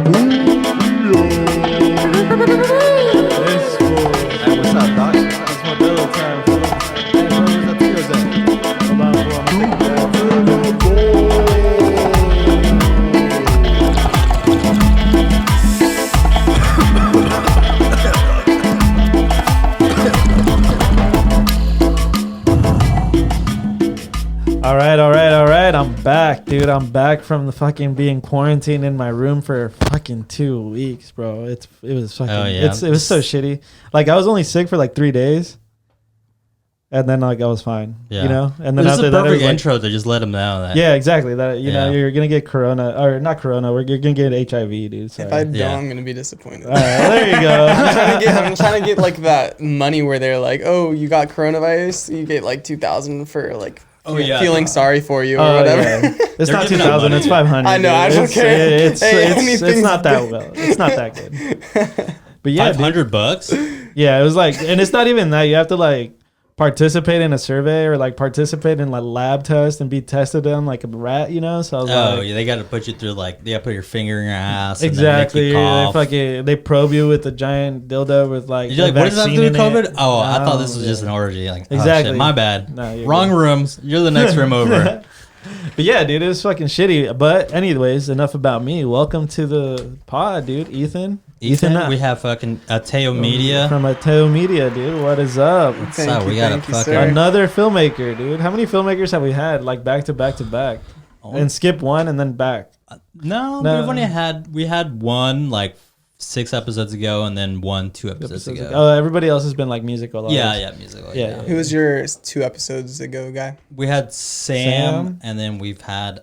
Hey, what's up, Doc? It's my billing time, fool. Hey, bro, where's that Tito's at? Hold on, fool. I'm gonna take a All right. I'm back, dude. I'm back from the fucking being quarantined in my room for fucking 2 weeks, bro. It was fucking. Oh, yeah. It was so shitty. Like I was only sick for like 3 days, and then like I was fine. Yeah. You know. And then this is after a that, it perfect was intro to just let them know that. yeah, exactly. That you know Yeah. you're gonna get corona or not corona. You're gonna get HIV, dude. Sorry. If I don't, Yeah. I'm gonna be disappointed. All right, there you go. I'm trying to get like that money where they're like, oh, you got coronavirus, you get like 2,000 for like feeling sorry for you or whatever. Yeah. It's They're not giving 2,000. out It's money, 500. I know, I dude. don't care. It's Hey, it's anything's not that good. well. It's not that good. But yeah, dude. $500. Yeah, it was like, and it's not even that. You have to like participate in a survey or like participate in like lab test and be tested on like a rat, you know. So I was Oh, like, yeah, they got to put you through like they got to put your finger in your ass. exactly. And then They make you cough. they probe you with a giant dildo with like. You're like, a what does that have to do with vaccine in it. COVID? Oh, I thought this was yeah. just an orgy. Like, Exactly. exactly. Oh, shit, my bad. No, you're Wrong good. rooms. You're the next room over. But yeah, dude, it was fucking shitty. But anyways, enough about me. Welcome to the pod, dude. Ethan, We have fucking Atteo Media. from Atteo Media, dude. What is up? So we got a thank you, fucking- sir. Another filmmaker, dude. How many filmmakers have we had? Like back to back to back, and skip one and then back. No, No. we had one like 6 episodes ago, and then 2 episodes ago. Oh, everybody else has been like musical. Yeah, musical. Yeah. Who was your 2 episodes ago guy? We had Sam, Sam? and then we've had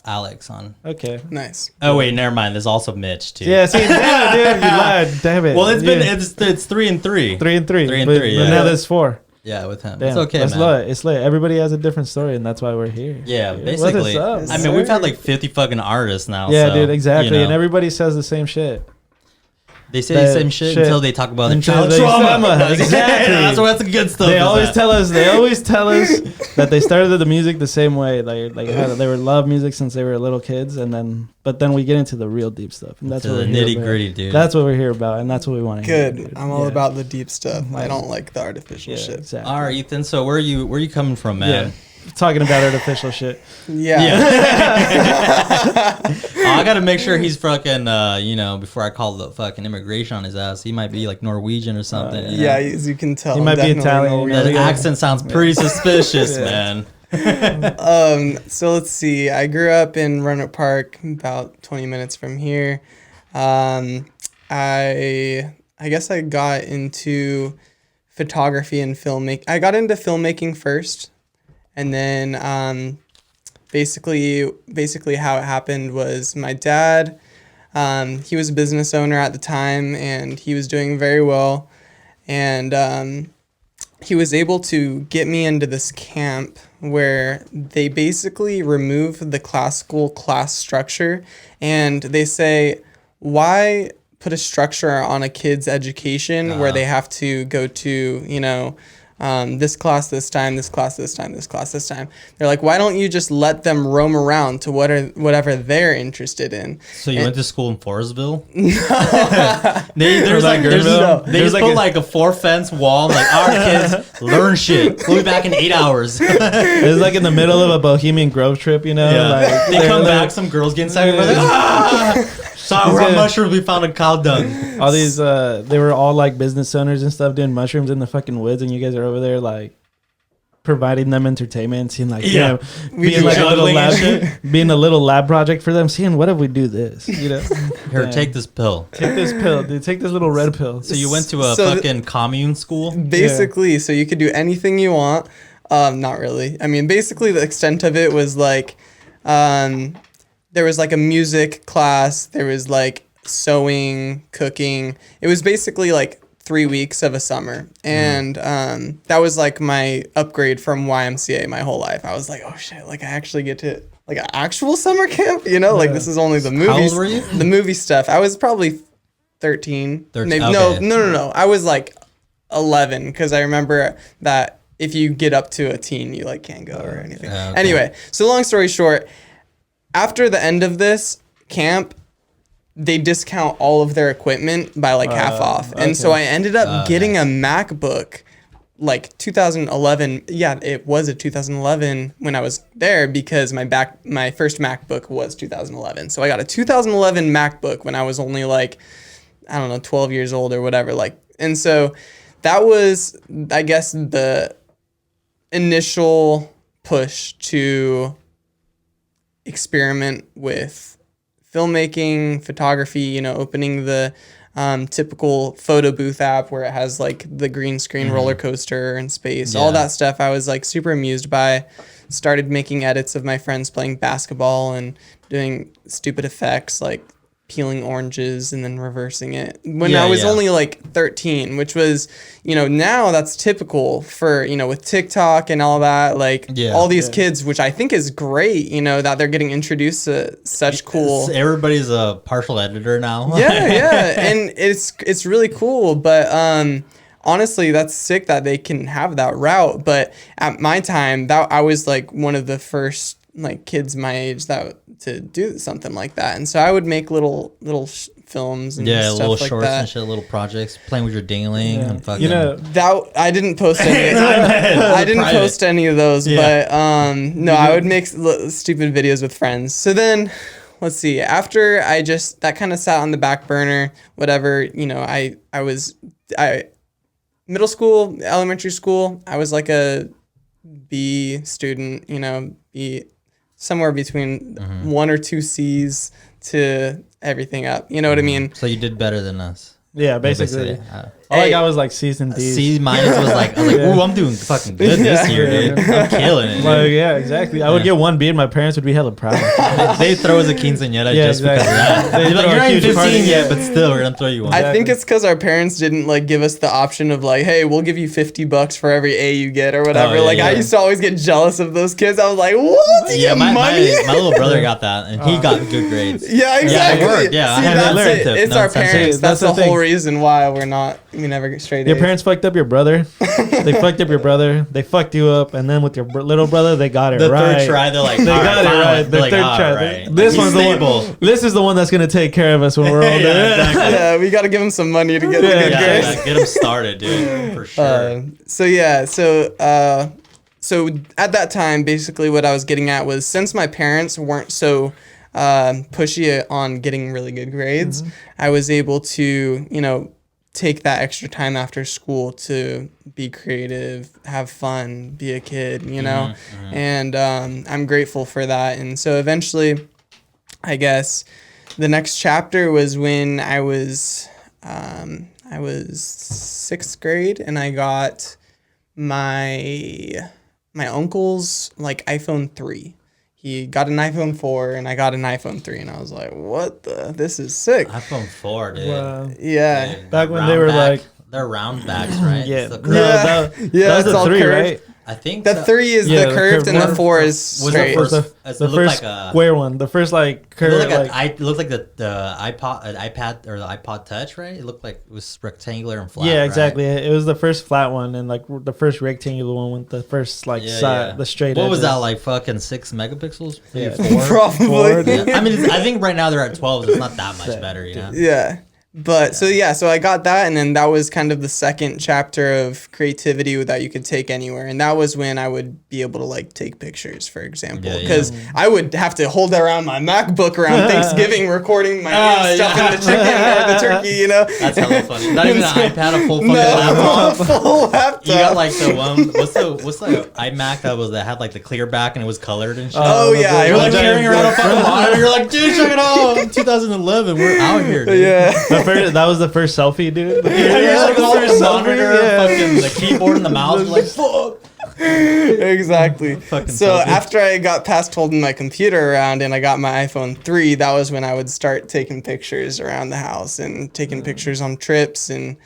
Alex on. Okay. Nice. Oh wait, never mind. There's also Mitch too. Yeah. See, damn it, dude, you lied. Damn it. Well, it's Yeah. been it's 3 and 3. 3 and 3. 3 and but, 3, But yeah. now there's 4. Yeah, with him. Damn. It's okay, It's man. lit. It's lit. Everybody has a different story, and that's why we're here. Yeah, Dude. basically. What is up? I mean, we've had like 50 fucking artists now. Yeah, so, dude, exactly. you know, And everybody says the same shit. they say the same shit until they talk about the Until child they- trauma. Exactly. That's the good stuff. They is always that. tell us. They always tell us that they started the music the same way. Like how they were love music since they were little kids, but then we get into the real deep stuff, and that's To what the we're here nitty about. gritty, dude. That's what we're here about, and that's what we want to hear. Good. dude. I'm all Yeah. about the deep stuff. I don't like the artificial shit. Exactly. All right, Ethan. So where are you coming from, man? Yeah. Talking about artificial shit. Yeah. I gotta make sure he's fucking. Before I call the fucking immigration on his ass, he might be like Norwegian or something. you know? Yeah, as you can tell. He I'm might be definitely Italian, Norwegian. That Yeah. accent sounds pretty suspicious, Yeah. man. So let's see. I grew up in Roanoke Park, about 20 minutes from here. I guess I got into photography and filmmaking. I got into filmmaking first, and then basically how it happened was my dad. He was a business owner at the time, and he was doing very well, and he was able to get me into this camp where they basically remove the classical class structure, and they say, why put a structure on a kid's education where they have to go to, this class this time, this class this time, this class this time. They're like, why don't you just let them roam around to whatever they're interested in? So you went to school in Forestville? They They put like a 4-fence wall. Like, all right, kids, learn shit. We'll be back in 8 hours. It's like in the middle of a Bohemian Grove trip, you know. Yeah. Like, They come back, some girls get inside. Like, sorry, we're on mushrooms. We found a cow dung. All these, they were all like business owners and stuff doing mushrooms in the fucking woods, and you guys are over there like providing them entertainment, seeing like, Yeah. being like a little juggling and lab, being a little lab project for them, seeing what if we do this, Here, Yeah. take this pill. Take this pill, dude. Take this little red pill. So you went to a So fucking commune school? Basically, so you could do anything you want. Not really. I mean, basically, the extent of it was like, there was like a music class. There was like sewing, cooking. It was basically like 3 weeks of a summer. And that was like my upgrade from YMCA my whole life. I was like, oh shit, like I actually get to like an actual summer camp, Like this is only the movies. old were you? The movie stuff. I was probably 13. 13, Maybe, okay. No. I was like 11 because I remember that if you get up to a teen, you like can't go or anything. Okay. Anyway, so long story short, after the end of this camp, they discount all of their equipment by like half off. And so I ended up getting a MacBook like 2011. Yeah, it was a 2011 when I was there because my first MacBook was 2011. So I got a 2011 MacBook when I was only like, I don't know, 12 years old or whatever. Like, and so that was, I guess, the initial push to experiment with filmmaking, photography, you know, opening the typical photo booth app where it has like the green screen roller coaster and space, all that stuff. I was like super amused by. Started making edits of my friends playing basketball and doing stupid effects like peeling oranges and then reversing it when I was only like 13, which was, you know, now that's typical for, you know, with TikTok and all that, like all these kids, which I think is great, you know, that they're getting introduced to such cool. Everybody's a partial editor now. And it's really cool, but honestly, that's sick that they can have that route. But at my time, that I was like one of the first like kids my age that to do something like that, and so I would make little films and stuff little like shorts that. and shit, little projects, playing with your dingling and fucking. You know, that I didn't post any. I didn't post any of those, but no, I would make stupid videos with friends. So then, let's see. After that kind of sat on the back burner. Whatever, you know, I middle school, elementary school, I was like a B student, you know, B somewhere between 1 or 2 C's to everything up. You know what I mean? So you did better than us. Yeah, basically. All I got was like C's and D's. C minus was like, I was like, ooh, I'm doing fucking good this year, dude. I'm killing it. Like, yeah, exactly. I would get 1 B and my parents would be hella proud. They throw us a quinceañera just because of that. They're like, you're not even 15 yet, but still, we're gonna throw you one. I think it's because our parents didn't like give us the option of like, hey, we'll give you $50 for every A you get or whatever. I used to always get jealous of those kids. I was like, what? You get my money? my little brother got that, and he got good grades. Yeah, exactly. Yeah, it worked. Yeah, See, that's it. It's our parents. That's the whole reason why we never get straight A's. Your parents fucked up your brother. They fucked up your brother. They fucked you up, and then with your little brother, they got it right. The third try, they're like, they got it right. The third try. Right. This one's the one. This is the one that's gonna take care of us when we're older. Yeah, we gotta give him some money to get the good grades. Get him started, dude, for sure. So at that time, basically what I was getting at was since my parents weren't so pushy on getting really good grades, I was able to, you know, take that extra time after school to be creative, have fun, be a kid, you know, and I'm grateful for that. And so eventually, I guess the next chapter was when I was 6th grade and I got my uncle's like iPhone 3. He got an iPhone 4 and I got an iPhone 3 and I was like, what the? This is sick. iPhone 4, dude. Wow. Yeah. Dude, back when they were like... They're round backs, right? Yeah. That was the 3, right? I think the 3 is the curved and the 4 is straight. The first square one. The first like curved. It looked like the iPad or the iPod Touch, right? It looked like it was rectangular and flat. Yeah, exactly. Right? It was the first flat one and like the first rectangular one with the first like side, the straight. What edges. was that like? Fucking 6 megapixels? Yeah, 4? Probably. 4, yeah. I mean, I think right now they're at 12. So it's not that much better, you know? Yeah. But so I got that, and then that was kind of the second chapter of creativity that you could take anywhere, and that was when I would be able to like take pictures, for example, because I would have to hold around my MacBook around Thanksgiving, recording my stuff in the chicken or the turkey, you know. That's hella funny. Not even an iPad, a full fucking laptop. Full laptop. You got like the one. What's the iMac that had like the clear back and it was colored and shit. Oh yeah, you're like carrying around a fucking monitor. You're like, dude, check it out. 2011, we're out here, dude. Yeah. That was the first selfie, dude. Yeah, like the first monitor, fucking the keyboard and the mouse. Like, fuck. Exactly. So selfie. after I got past holding my computer around and I got my iPhone 3, that was when I would start taking pictures around the house and taking pictures on trips. And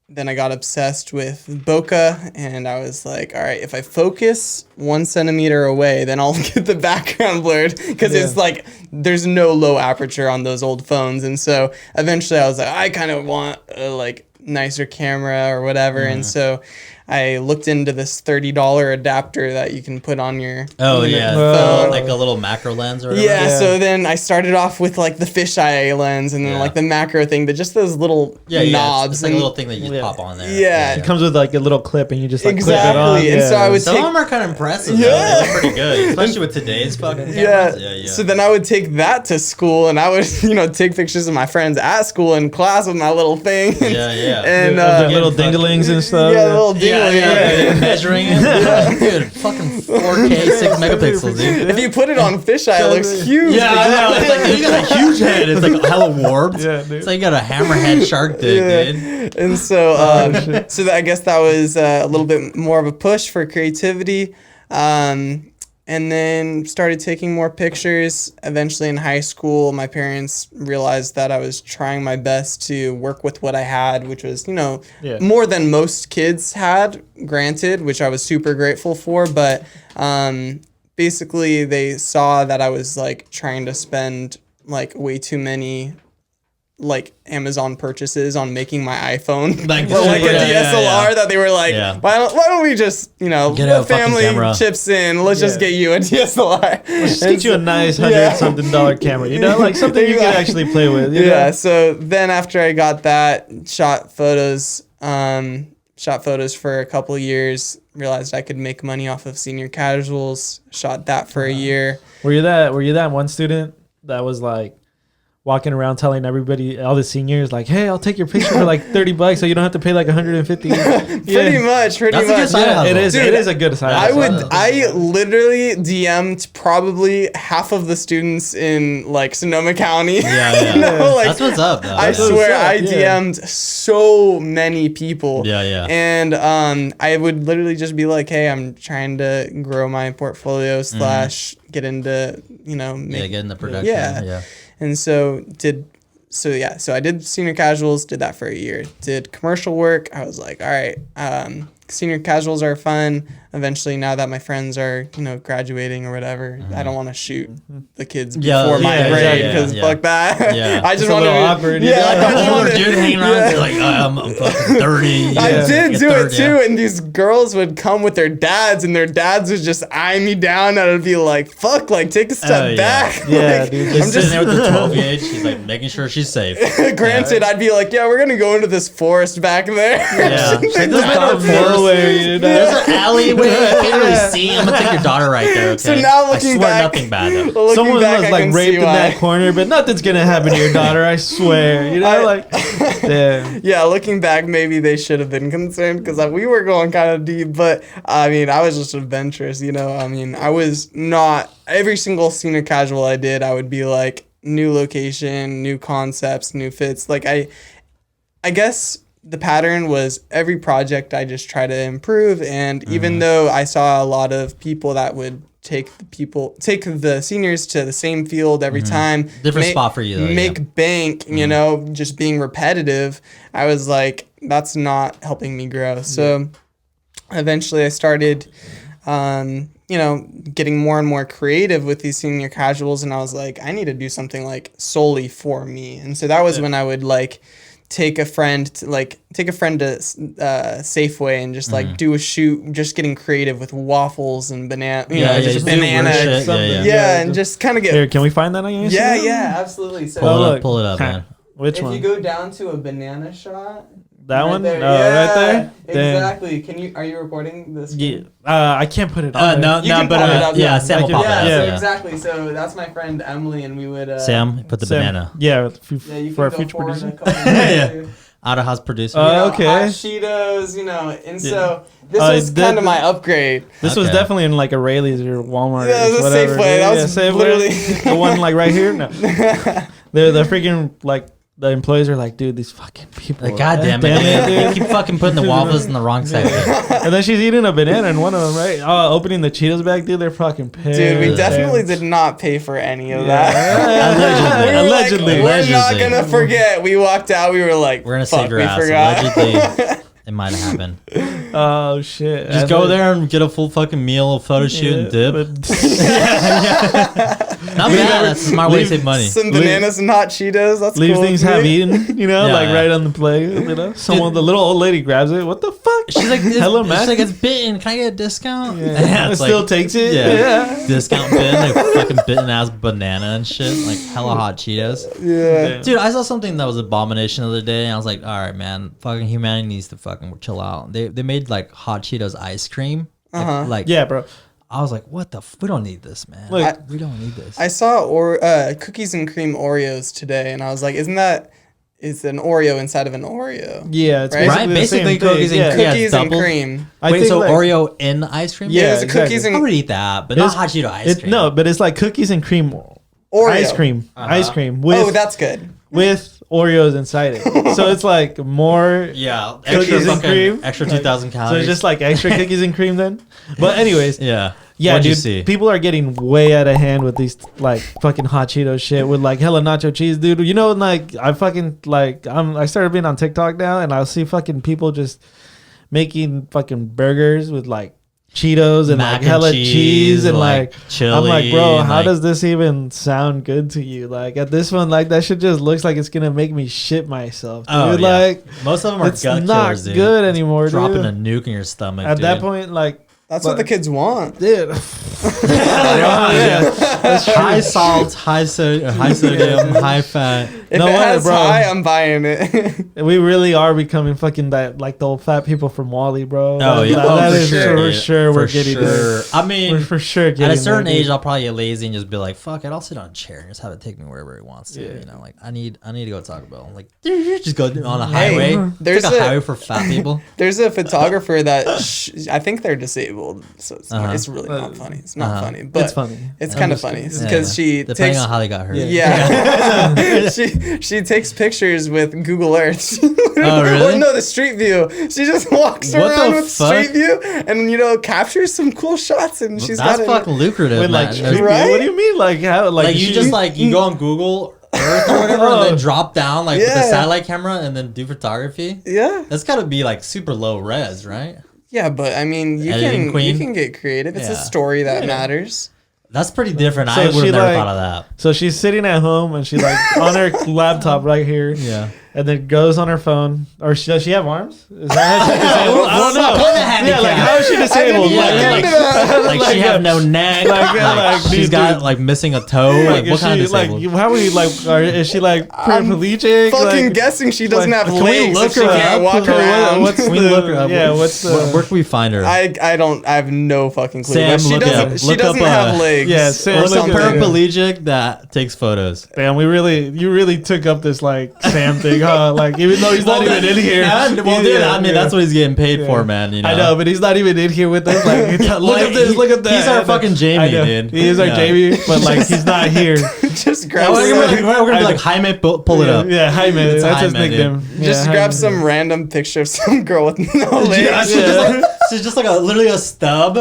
then I got obsessed with bokeh, and I was like, all right, if I focus 1 centimeter away, then I'll get the background blurred, because it's like there's no low aperture on those old phones. And so eventually I was like, I kind of want a like nicer camera or whatever. And so I looked into this $30 adapter that you can put on your phone, like a little macro lens or whatever. Yeah, so then I started off with like the fisheye lens and then like the macro thing, but just those little knobs. It's like a little thing that you just pop on there. Yeah. It comes with like a little clip and you just like exactly. clip it on. And so I would some of them are kind of impressive. Yeah. Though. They look pretty good, especially with today's fucking cameras. Yeah. So then I would take that to school and I would, take pictures of my friends at school in class with my little thing. Yeah. And the little dinglings and stuff. Yeah, little dinglings. Yeah. Measuring it. Dude, fucking 4K, 6 megapixels, dude. If you put it on fisheye, it looks huge. Yeah, I know. It's like, you got a huge head. It's like hella warped. Yeah, dude. It's like you got a hammerhead shark dick, dude. And so, I guess that was a little bit more of a push for creativity. And then started taking more pictures. Eventually in high school, my parents realized that I was trying my best to work with what I had, which was, more than most kids had, granted, which I was super grateful for. But basically they saw that I was like trying to spend like way too many like Amazon purchases on making my iPhone like a DSLR that they were like, why don't we just let family chips in, let's just get you a DSLR, let's get you a nice $100-something camera, like something you can actually play with. So then after I got that, shot photos for a couple of years, realized I could make money off of senior casuals, shot that for a year. Were you that one student that was like walking around telling everybody, all the seniors, like, hey, I'll take your picture for like $30 so you don't have to pay like $150. Pretty much. It is a good side hustle. I literally DM'd probably half of the students in like Sonoma County. That's what's up, though. I swear I DM'd so many people. And I would literally just be like, hey, I'm trying to grow my portfolio / get into, get into production. And so I did senior casuals, did that for a year. Did commercial work. I was like, all right, senior casuals are fun. Eventually, now that my friends are, graduating or whatever, I don't want to shoot the kids before my grade because fuck that. I just want to awkward. Like the older dude hanging around, like I'm fucking 30. I did do it too, and these girls would come with their dads, and their dads would just eye me down, and I'd be like, fuck, like take a step back. Yeah, dude. I'm just sitting there with the 12 gauge. She's like making sure she's safe. Granted, I'd be like, we're gonna go into this forest back there. There's an alleyway. I can't really see. I'm gonna take your daughter right there. Okay? So now looking back, nothing bad though. Someone was like raped in that corner, but nothing's gonna happen to your daughter. I swear. Looking back, maybe they should have been concerned because we were going kind of deep. But I mean, I was just adventurous. I was not every single senior casual I did. I would be like new location, new concepts, new fits. Like I guess. The pattern was every project I just try to improve, and even though I saw a lot of people that would take the seniors to the same field every time, different spot for you, make bank, just being repetitive, I was like, that's not helping me grow. So eventually I started, getting more and more creative with these senior casuals, and I was like, I need to do something like solely for me, and so that was when I would like. Take a friend to Safeway and just like do a shoot, just getting creative with waffles and banana, and just kind of get. Here, can we find that on your Instagram? Yeah, absolutely. So pull it up, man. Which one? If you go down to a banana shot. That right one? There. Right there? Exactly. Are you recording this? Yeah. I can't put it on. Sam will pop it up. Exactly. So that's my friend Emily, and we would. Sam, put the banana. Yeah, you for our future producer. Out of house producer. Okay. Hot Cheetos, and so this was kind of my upgrade. This was definitely in like a Rayleigh's or Walmart. Yeah, it was a Safeway. That was literally the one like right here. No, the freaking like. The employees are like, dude, these fucking people. Like, God damn it, dude. They keep fucking putting the waffles in the wrong section. And then she's eating a banana in one of them, right? Oh, opening the Cheetos bag, dude, they're fucking pissed. Dude, we definitely did not pay for any of that. Allegedly. We're not going to forget. We walked out, we were like, we're going to save your ass. Allegedly. It might have happened. Oh shit! Just go there and get a full fucking meal, a photo shoot, and dip. Not bad. That's a smart way to save money. Some bananas and hot Cheetos. That's leave cool things with me. half eaten, you know, Yeah, like yeah. right on the plate. You know, someone, the little old lady grabs it. What the fuck? She's like, Hello, man. she's like, it's bitten. Can I get a discount? Yeah. It's Still like, takes it. yeah. Discount bin, like fucking bitten ass banana and shit, like hella hot Cheetos. Yeah. Dude, I saw something that was abomination the other day, and I was like, all right, man, fucking humanity needs to fucking chill out. They made like hot Cheetos ice cream. Like Yeah, bro. I was like, what the? We don't need this, man. Look, We don't need this. I saw cookies and cream Oreos today, and I was like, it's an Oreo inside of an Oreo. Yeah, it's Right? Basically the same cookies thing. and yeah. Yeah, Cookies it's and doubled. cream. I Wait, think, so like, Oreo in ice cream? Yeah, It's exactly. cookies I and would eat that, but not hot Cheeto ice cream. No, but it's like cookies and cream, Oreo. ice cream, ice cream with Oh, that's good. with Oreos inside it. So it's like more. Yeah, Cookies and cream? extra 2,000 So calories. it's just like extra cookies and cream then. But anyways, yeah. yeah, What'd you dude, see? people are getting way out of hand with these like fucking hot Cheeto shit with like hella nacho cheese, dude. You know, like I fucking like I started being on TikTok now, and I'll see fucking people just making fucking burgers with like Cheetos and Mac like and hella cheese and like chili. I'm like, bro, and, how like, does this even sound good to you? Like at this one, like that shit just looks like it's gonna make me shit myself, dude. Oh, yeah. Like most of them are it's gut not killers, dude. good anymore, Dropping dude. a nuke in your stomach. At dude. that point, like. That's what the kids want. Dude. yeah. High salt, high sodium, high fat. If No it way, has bro. high, I'm buying it. We really are becoming fucking that like the old fat people from Wally, bro. Oh yeah, that for is sure. for dude. sure For we're getting there. I mean, We're for sure getting at a certain there, dude. age, I'll probably get lazy and just be like, "Fuck it, I'll sit on a chair and just have it take me wherever it wants to." Yeah. You know, like I need to go to Taco Bell. Like, just go on a highway. there's It's like a a- highway for fat people. There's a photographer that I think they're disabled, so it's really Uh-huh. not funny. It's not funny, but It's funny. It's kind of funny Yeah. because she Depending takes on how they got hurt. yeah, she takes pictures with Google Earth. Oh, really? Or no, the Street View. She just walks What around the with fuck? Street View and captures some cool shots, and she's That's got it. fucking lucrative, With like man. street view? Right? What do you mean? Like how? Like you she- just like you go on Google Earth or whatever, and then drop down like with a Yeah. satellite camera and then do photography. Yeah, That's got to be like super low res, right? yeah, but I mean, Editing you queen? can get creative. It's a Yeah. story that matters. That's pretty different. So I would she, have never like- thought of that. So she's sitting at home and she like on her laptop right here. Yeah. And then goes on her phone. Or does she have arms? Is that how she's disabled? I don't know. Yeah, like how is she disabled? didn't Like, look like, into that. Like she have no neck. Like, she's dude, got dude. like missing a toe. Like is what kind of she, like, disabled? how are you like? Is she like paraplegic? Fucking like, guessing she doesn't like, have can we legs. look if she her can't up? walk Okay, around. what's Can we the- look her up? yeah, what's the- where can we find her? I have no fucking clue. Sam, but she look doesn't. up- She look doesn't up, have legs. yeah, Sam, or look some at that. paraplegic that takes photos. Damn, you really took up this like Sam thing, huh? Like even though he's not even in here. Well, dude, I mean that's what he's getting paid for, man. You know. I know, but he's not even in here with us. Like, look at this, look at that. He's our fucking Jamie, I know. dude. He is our Yeah. Jamie, but like he's not here. Just grab. Yeah, we're some, gonna be like Jaime, pull it up. Yeah, Jaime. It's That's his Jaime, dude. nickname. just Yeah, grab Jaime. some random picture of some girl with no legs. Yeah, she's just like literally a stub.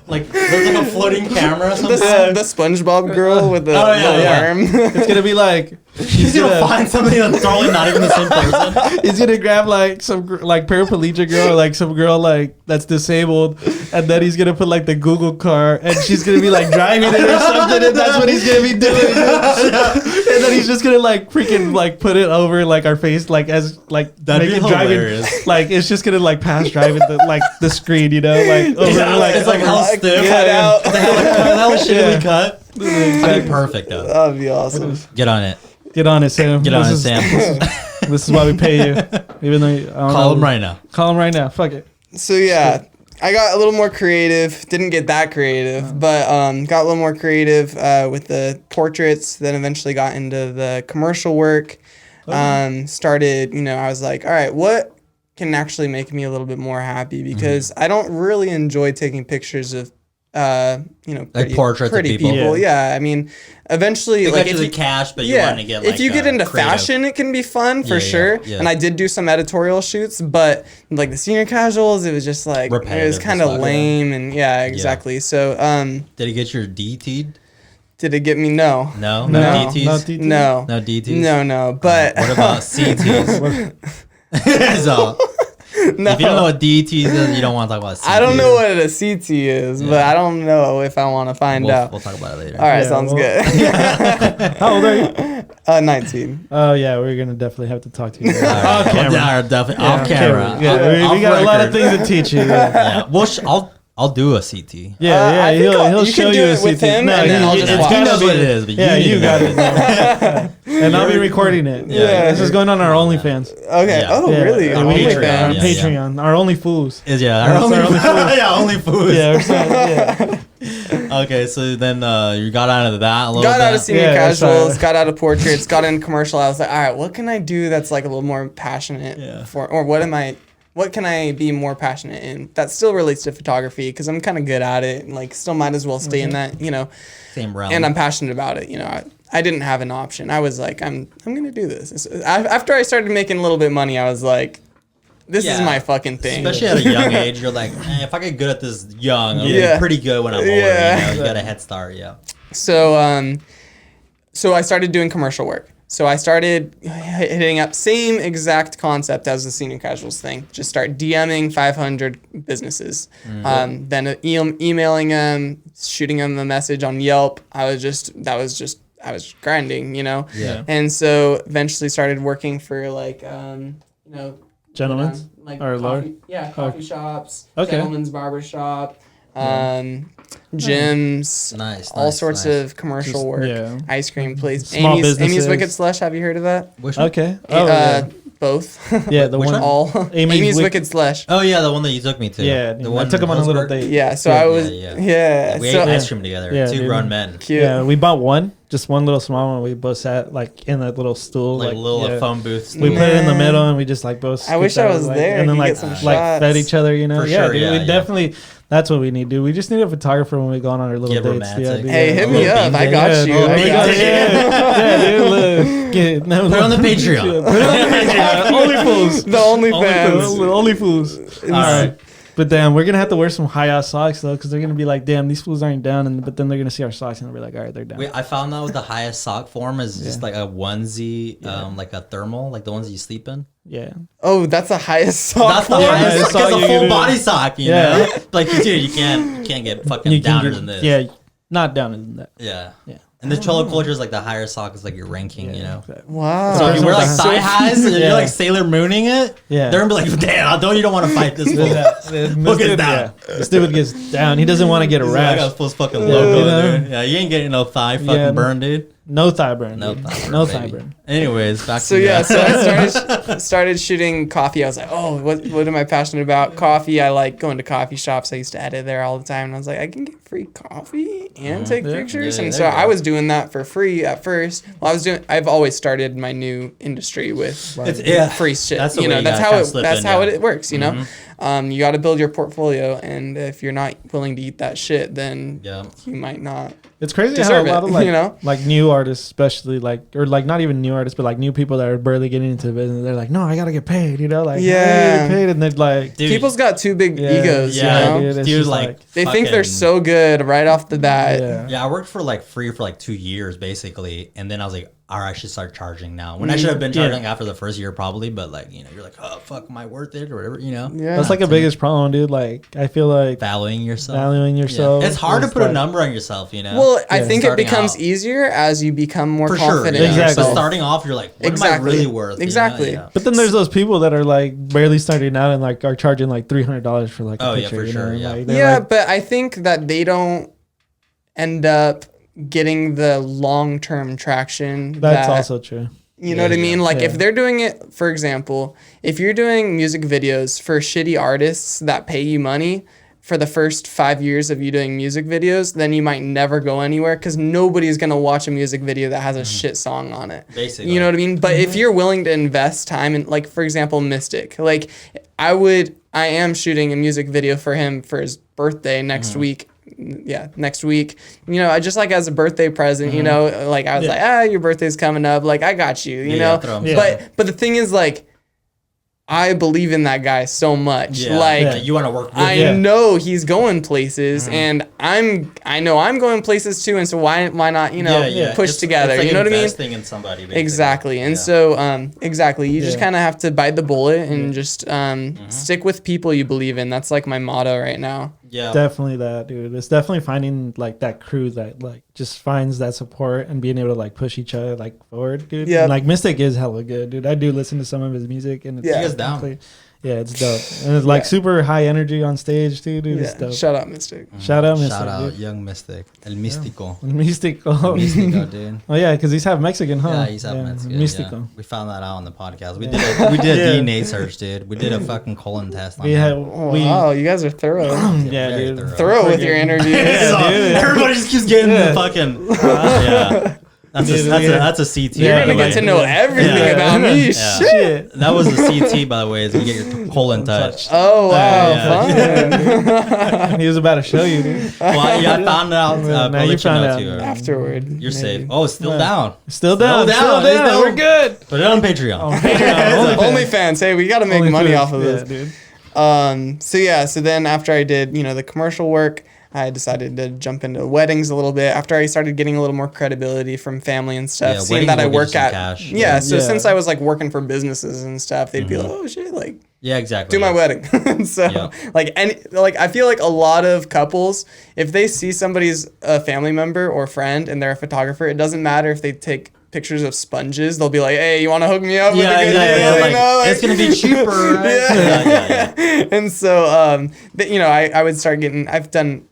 Like there's like a floating camera. Or something. The SpongeBob girl with the, Oh, yeah, the yeah. worm. It's gonna be like He's gonna find somebody that's totally not even the same person. he's gonna grab like some like paraplegic girl, like some girl like that's disabled, and then he's gonna put like the Google car, and she's gonna be like driving it or something, and that's what he's gonna be doing. And then he's just gonna like freaking like put it over like our face, like as like That'd make be it driving, hilarious. like it's just gonna like pass driving the screen, you know, like over Yeah, like it's like how Like, stiff. cut out. That was shittily Yeah. cut. That'd be perfect though. That'd be awesome. Get on it. Get on it, Sam. Get on it, This is- Sam. This is why we pay you, even though I don't Call know. him right now. Call him right now. Fuck it. So yeah, I got a little more creative. Didn't get that creative, but got a little more creative with the portraits. Then eventually got into the commercial work. Started, I was like, all right, what can actually make me a little bit more happy? Because I don't really enjoy taking pictures of, pretty, portraits of pretty people. Yeah, I mean, eventually, They like got if you you the cash, but you want to get like if you get into creative. fashion, it can be fun for Yeah, sure. yeah. And I did do some editorial shoots, but like the senior casuals, it was just like it Repetitive was as kind of fuck. lame, and yeah, exactly. So Did it get your DT'd? did it get me? No, No, No. DTs. Not DT. no, No DTs. no. But What about CTs? So No. If you don't know what DET is, you don't want to talk about CT. I don't know what a CT is, but I don't know if I want to find out. We'll talk about it later. All right, Yeah, sounds well- good. How old are you? 19. Oh yeah, we're gonna definitely have to talk to you. All right, Off camera. Definitely Yeah, off camera. Yeah, we got a lot of things to teach you. Yeah, Yeah, well, I'll do a CT. yeah. I think He'll you show can do you a it with CT. him, and then I'll just it's watch. He gotta knows be- what it is, but Yeah, you you need got to it. know. And I'll be recording it. Yeah. This is going on our OnlyFans. Okay. Yeah. Oh, Yeah, really? on OnlyFans. Patreon, On yeah. Patreon, our only fools. Is yeah, That's our only food. yeah, only food. Yeah, or something, yeah. Okay, so then you got out of that a little Got bit. out of senior Yeah, that's casuals, right. got out of portraits, got into commercial. I was like, all right, what can I do that's like a little more passionate Yeah. for, or what can I be more passionate in? That still relates to photography because I'm kind of good at it, and like still might as well stay in that, Same realm. and I'm passionate about it. I didn't have an option. I was like, I'm gonna do this. After I started making a little bit of money, I was like, this is Yeah. my fucking thing. Especially at a young age, you're like, if I get good at this young, I'll Yeah. be pretty good when I'm older. Yeah. You got a head start, yeah. So so I started doing commercial work. So I started hitting up same exact concept as the senior casuals thing. Just start DMing 500 businesses, then emailing them, shooting them a message on Yelp. I was grinding, Yeah. And so eventually started working for like Gentlemen's? like Or lower? coffee shops, Okay. gentlemen's barber shop, gyms, Nice. all sorts of commercial Just- work, yeah. ice cream place. Small Amy's businesses. Wicked Slush. Have you heard of that? Which one? Okay. Oh, yeah. Both. Yeah, the Which one. one? All. Amy's Amy's, Wick- Wicked Slush. Oh yeah, the one that you took me to. Yeah, the I took him on a little Hillsburg? date. Yeah. So Yeah. I was. Yeah, Yeah. We so ate ice cream together. Yeah, Two dude. grown men. cute. Yeah, we bought just one little small one. We both sat like in that little stool, Like a little yeah. phone booth. We put it in the Man. middle and we just like both. I wish scooped I out, was like, there. and then Could like get some fed shots. each other. You know, For yeah, sure, dude. yeah, We yeah. definitely. That's what we need, dude. We just need a photographer when we go on our little Get dates. romantic. Yeah, dude. Hey, hit A me little up. I beat got there. you. Oh, I we got got you. Yeah, dude. Look, Put it on the Patreon. Put it on the Patreon. Only fools. The OnlyFans. Only fools. All right. But damn, we're gonna have to wear some high ass socks though, because they're gonna be like, damn, these fools aren't down, but then they're gonna see our socks and they'll be like, all right, they're down. I found out the highest sock form is just like a onesie, like a thermal, like the ones you sleep in. Yeah. Oh, that's the highest sock. That's the form? highest highest sock. It's sock a you full can do. body sock, you Yeah. know? Like, dude, you can't get fucking You can downer get- than this. Yeah, not downer than that. Yeah. Yeah. And the cholo culture is like the higher sock is like your ranking, you know? Wow. So if you wear like So- thigh highs and Yeah. you're like Sailor Mooning it, Yeah. they're gonna be like, damn, you don't want to fight this fool. Look Look at that. This dude gets down. He doesn't want to get a He's like, I got rash. a full fucking logo, You know? dude. Yeah, you ain't getting no thigh fucking Yeah. burn, dude. No thigh burn. No dude. thigh burn. No baby. thigh burn. Anyways, back So to yeah, that. so I started shooting coffee. I was like, oh, what am I passionate about? Coffee. I like going to coffee shops. I used to edit there all the time, and I was like, I can get free coffee and take Yeah. pictures. Yeah, and there so you go. I was doing that for free at first. Well, I've always started my new industry with It's, yeah. free shit. That's the way you that's gotta how kinda it slip that's in, how yeah. it works. You know, you got to build your portfolio, and if you're not willing to eat that shit, then Yeah. you might not. It's crazy how a Deserve lot it, of like, you know? like new artists, especially or not even new artists, but like new people that are barely getting into the business. They're like, no, I gotta get paid. You know, like Yeah. I gotta get paid, and they're like, Dude, People's got too big Yeah, egos. yeah, You know? dude, it's dude, just like, They think they're fucking- so good right off the bat. yeah. Yeah, I worked for like free for like 2 years basically, and then I was like, all right, I should start charging now. When I should have been charging after the first year probably, but like, you know, you're like, oh fuck, am I worth it or whatever, you know? Yeah. That's like the biggest problem, dude. Like I feel like Valuing yourself. valuing yourself. It's hard to is put a like- number on yourself, you know? Well, I Yeah. think it Starting becomes out. easier as you become more for sure. confident Yeah. in Exactly. So yourself. starting off, you're like, what Exactly. am I really worth? you know? Exactly. Yeah. But then there's those people that are like barely starting out and like are charging like $300 for like a Oh, yeah, picture. for you sure, know? yeah. Like, they're Yeah, like, but I think that they don't end up getting the long-term traction. that's that, also true. You know what I Yeah, mean? Like yeah. if they're doing it, for example, if you're doing music videos for shitty artists that pay you money for the first 5 years of you doing music videos, then you might never go anywhere because nobody's going to watch a music video that has a shit song on it. Basically. You know what I mean? But if you're willing to invest time in, like, for example, Mystic, like I am shooting a music video for him for his birthday next week. Yeah, next week. You know, I just like as a birthday present, you know, like I was like, your birthday's coming up. Like I got you, you know. throw 'em Yeah. But the thing is like I believe in that guy so much. Yeah, Like, yeah, you want to work with I him. know he's going places, and I know I'm going places too, and so why not, push together, It's like you know what I mean? investing in somebody, basically. Exactly. And Yeah. so exactly, you just Yeah. kind of have to bite the bullet and just stick with people you believe in. That's like my motto right now. Yeah. Definitely that, dude. It's definitely finding like that crew that like just finds that support and being able to like push each other like forward, dude. Yep. And, like Mystic is hella good, dude. I do listen to some of his music and it's Yeah. He is down. definitely- yeah, it's dope. And it's like Yeah. super high energy on stage too, dude. It's Yeah. dope. Shout out, Mystic. Shout out, Mystic. Shout out, dude. young Mystic. El Místico. Mystico. Místico, dude. Oh yeah, because he's half Mexican, huh? Yeah, he's up Mexican. Mystico. Yeah. We found that out on the podcast. We Yeah. did a Yeah. DNA search, dude. We did a fucking colon test. On We him. had Oh, we wow, you guys are thorough. yeah, Very dude. Thorough with your interviews. Yeah, dude. Everybody just keeps getting Yeah. the fucking. Yeah. That's a CT. You're Yeah, gonna by get the to way. know everything Yeah. about me. Yeah. Shit. That was a CT, by the way, is you get your colon touched. Oh wow, Yeah. fun. He was about to show you, dude. Well, yeah, I found out. Now I'll you let found know out. too. Afterward, You're maybe. safe. Oh, it's still Yeah. down. Still down. Still Still down. down. We're good. Put it on Patreon. On Patreon. OnlyFans. Hey, we gotta make money off of this. Yeah, dude. So then after I did, the commercial work, I decided to jump into weddings a little bit after I started getting a little more credibility from family and stuff, Yeah, seeing weddings that I will get you work some at. cash. Yeah, so Yeah. since I was like working for businesses and stuff, they'd be like, "Oh shit, like Yeah, exactly. do my wedding." So Yeah. I feel like a lot of couples, if they see somebody's a family member or friend and they're a photographer, it doesn't matter if they take pictures of sponges. They'll be like, "Hey, you want to hook me up with a Yeah, good exactly. deal?" Like, it's gonna be cheaper. Right? Yeah. And so, I would start getting. I've done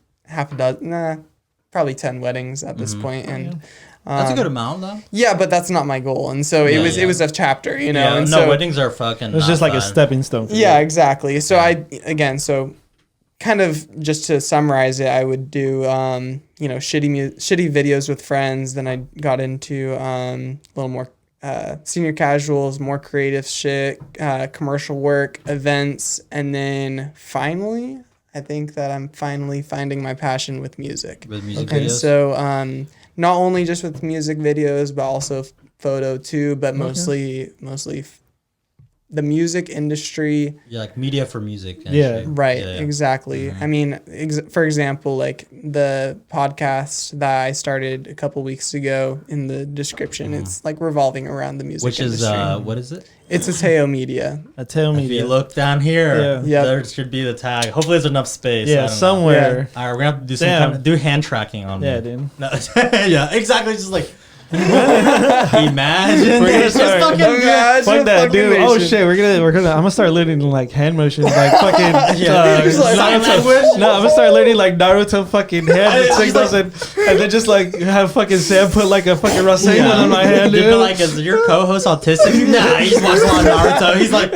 probably 10 weddings at this point, and That's a good amount, though. yeah, but that's not my goal. And so Yeah, it was a chapter, Yeah, and no, so weddings are fucking. It's just not like a fun. stepping stone. For yeah, you. exactly. So so kind of just to summarize it, I would do shitty videos with friends. Then I got into a little more senior casuals, more creative shit, commercial work, events, and then finally, I think that I'm finally finding my passion with music. With music And videos. so not only just with music videos, but also photo too, but mostly the music industry. Yeah, like media for music. Yeah. Right, Yeah, yeah. exactly. I mean, for example, like the podcast that I started a couple weeks ago, in the description, it's like revolving around the music Which is industry. what is it? It's Atteo Media. Atteo If Media. you look down here, Yeah. Yep. there should be the tag. Hopefully, there's enough space. I Yeah, don't know. somewhere. All right, we're gonna have to do some Damn. do hand tracking on Yeah, me. dude. No, yeah, exactly. Just like imagine. We're gonna It's just start- fucking Imagine Fuck that, fucking dude. Oh nation. shit, I'm gonna start learning like hand motions, like fucking. Just like sign Naruto. language? No, I'm gonna start learning like Naruto fucking hand It's signals and then just like have fucking Sam put like a fucking Rasengan on my hand, You'd dude. be like, is your co-host autistic? Nah, he's watching a lot of Naruto. He's like,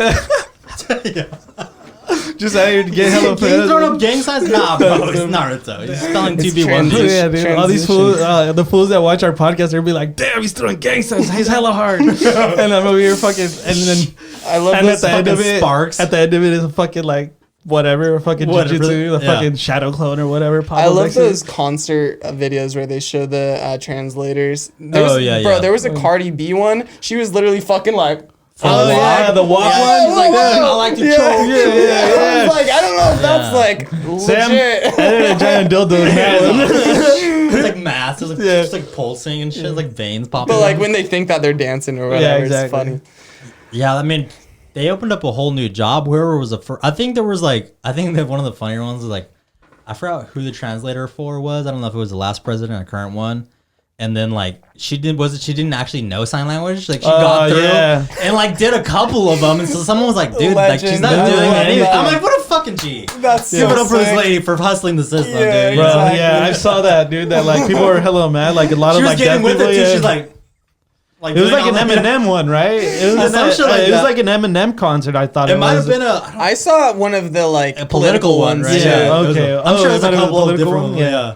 just out here to get hella you throwing up gang signs? Nah, bro, it's Naruto. He's spelling It's 2B1. transition. Yeah, dude. All these Transition. fools, the fools that watch our podcast, they'll be like, "Damn, he's throwing gang signs. He's hella hard." And I'm over here fucking, and then I love and those at the end of fucking it, sparks. at the end of it is a fucking like whatever, fucking Whatever, jujitsu, the yeah. fucking shadow clone or whatever. I love Pablo those concert videos where they show the translators. Oh, yeah, Bro, yeah. there was a Cardi B one. She was literally fucking like, Oh yeah, the walk Yeah, one. she's like, whoa. I like to Yeah, choke. I was like, I don't know if that's Yeah. like Sam, legit. and then a giant dildo in that one. It's like mass. It's like Yeah. just like pulsing and shit. It's like veins popping. But like out. when they think that they're dancing or whatever, exactly. it's funny. Yeah, I mean, they opened up a whole new job. Whoever was the first, I think there was like, I think that one of the funnier ones was like, I forgot who the translator for was. I don't know if it was the last president or current one. And then like she didn't actually know sign language. Like she got through yeah. and like did a couple of them. And so someone was like, dude, like she's Legend. not I doing love anything. that. I'm like, what a fucking G. That's Give it so up for this sick. lady for hustling the system, Yeah, dude. Bro, Exactly. yeah, I saw that, dude. That like people were hella mad. Like a lot She of was like getting deaf with people. it too. Yeah. She's like It was doing like an all that- Eminem one, right? It was, Some shit like it was that. like an Eminem concert. I thought it, It might have was. been I saw one of the like a political one, right? too. Yeah. It was Okay. I'm sure there's a it was a couple of political different one? ones. Yeah.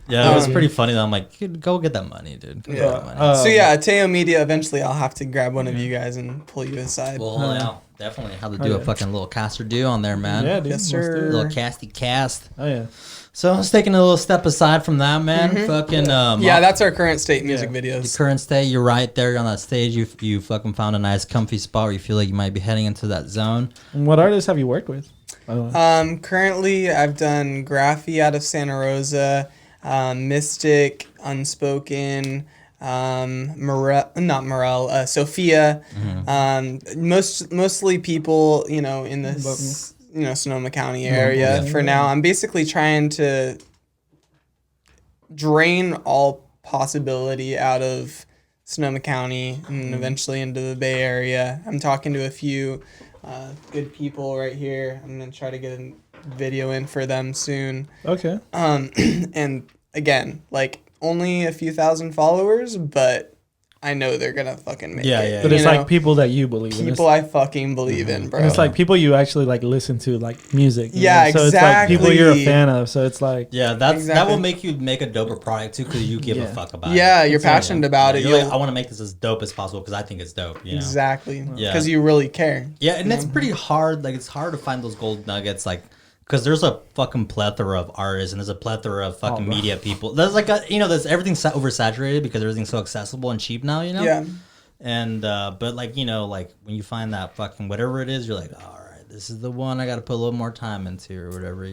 Yeah, it was Um, pretty funny though. I'm like, "Dude, go get that money, dude. Go get that money. So yeah, Atteo Media. Eventually, I'll have to grab one of you guys and pull you aside. Well, yeah. Definitely have to do a fucking little cast or do on there, man. Yeah, dude. Yes, let's sir. do it. Little casty cast. Oh yeah. So let's taking a little step aside from that, man. Fucking Yeah, that's our current state music the videos. current state. You're right there on that stage. You fucking found a nice, comfy spot where you feel like you might be heading into that zone. And what artists have you worked with? By the way? Currently, I've done Graphy out of Santa Rosa, Mystic, Unspoken, Sophia. Mostly people, in this, Sonoma County area for now. I'm basically trying to drain all possibility out of Sonoma County and eventually into the Bay Area. I'm talking to a few good people right here. I'm gonna try to get a video in for them soon. Okay. And again, like only a few thousand followers, but I know they're gonna fucking make it. But it's like people that you believe in. People I fucking believe in, bro. And it's like people you actually like listen to, like music. Yeah, So it's like people you're a exactly. fan of. So it's like That Exactly. will make you make a doper product too, because you give a fuck about it. yeah, you're passionate about it. You're like, I want to make this as dope as possible because I think it's dope. You know? Exactly. Yeah. Because you really care. Yeah, and it's pretty hard. Like, it's hard to find those gold nuggets. Like, because there's a fucking plethora of artists and there's a plethora of fucking media people. There's like there's everything's oversaturated because everything's so accessible and cheap now. Yeah. And but like like when you find that fucking whatever it is, you're like, all right, this is the one I got to put a little more time into or whatever.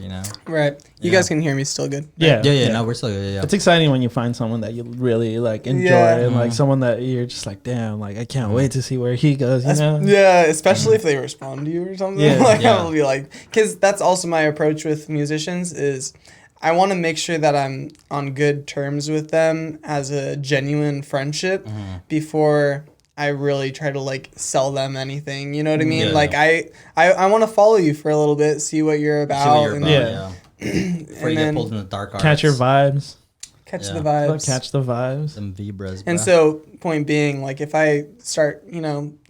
Right. You guys can hear me still good. yeah. Yeah. No, we're still good. Yeah. It's exciting when you find someone that you really like enjoy and like someone that you're just like, damn, like I can't wait to see where he goes. You know? Yeah, especially if they respond to you or something. Yeah. Like Yeah. I'll be like, because that's also my approach with musicians is I want to make sure that I'm on good terms with them as a genuine friendship before I really try to like sell them anything. You know what I mean? Yeah. Like I want to follow you for a little bit, see what you're See about, what you're about, Yeah. Before you then get pulled in the dark arts. Catch your vibes. catch Yeah. the vibes. Catch the vibes. Some vibras. And bruh. so, point being, like, if I start,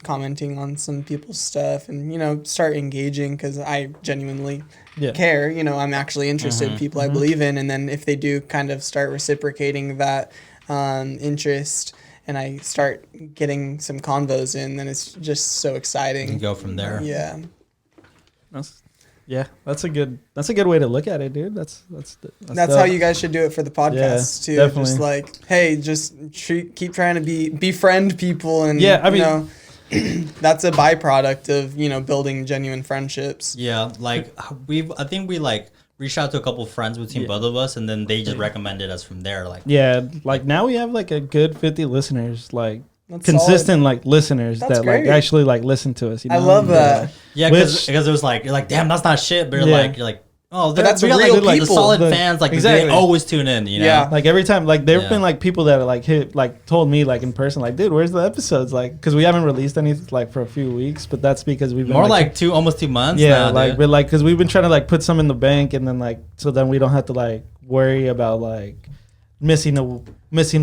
commenting on some people's stuff and, start engaging because I genuinely Yeah. care, I'm actually interested in people I believe in. And then if they do kind of start reciprocating that interest and I start getting some convos in, then it's just so exciting. you go from there. Yeah. That's a good way to look at it, dude. That's That's how you guys should do it for the podcast too. definitely. Just like, hey, just keep trying to befriend people, and that's a byproduct of building genuine friendships. Yeah, like I think we like reached out to a couple of friends between both of us, and then they just recommended us from there. Like, like now we have like a good 50 listeners, like That's consistent like listeners That's that great. like actually like listen to us. You know? I love that. yeah, because it was like you're like, damn, that's not shit, but you're like, oh, that's we got real like the people. solid Like, fans, like exactly. they always tune in. Yeah. Like every time, like there've Yeah. been like people that like told me like in person, like, dude, where's the episodes? Like, because we haven't released any like for a few weeks, but that's because we've been More like almost 2 months. yeah, now, like dude. but like because we've been trying to like put some in the bank and then like so then we don't have to like worry about like missing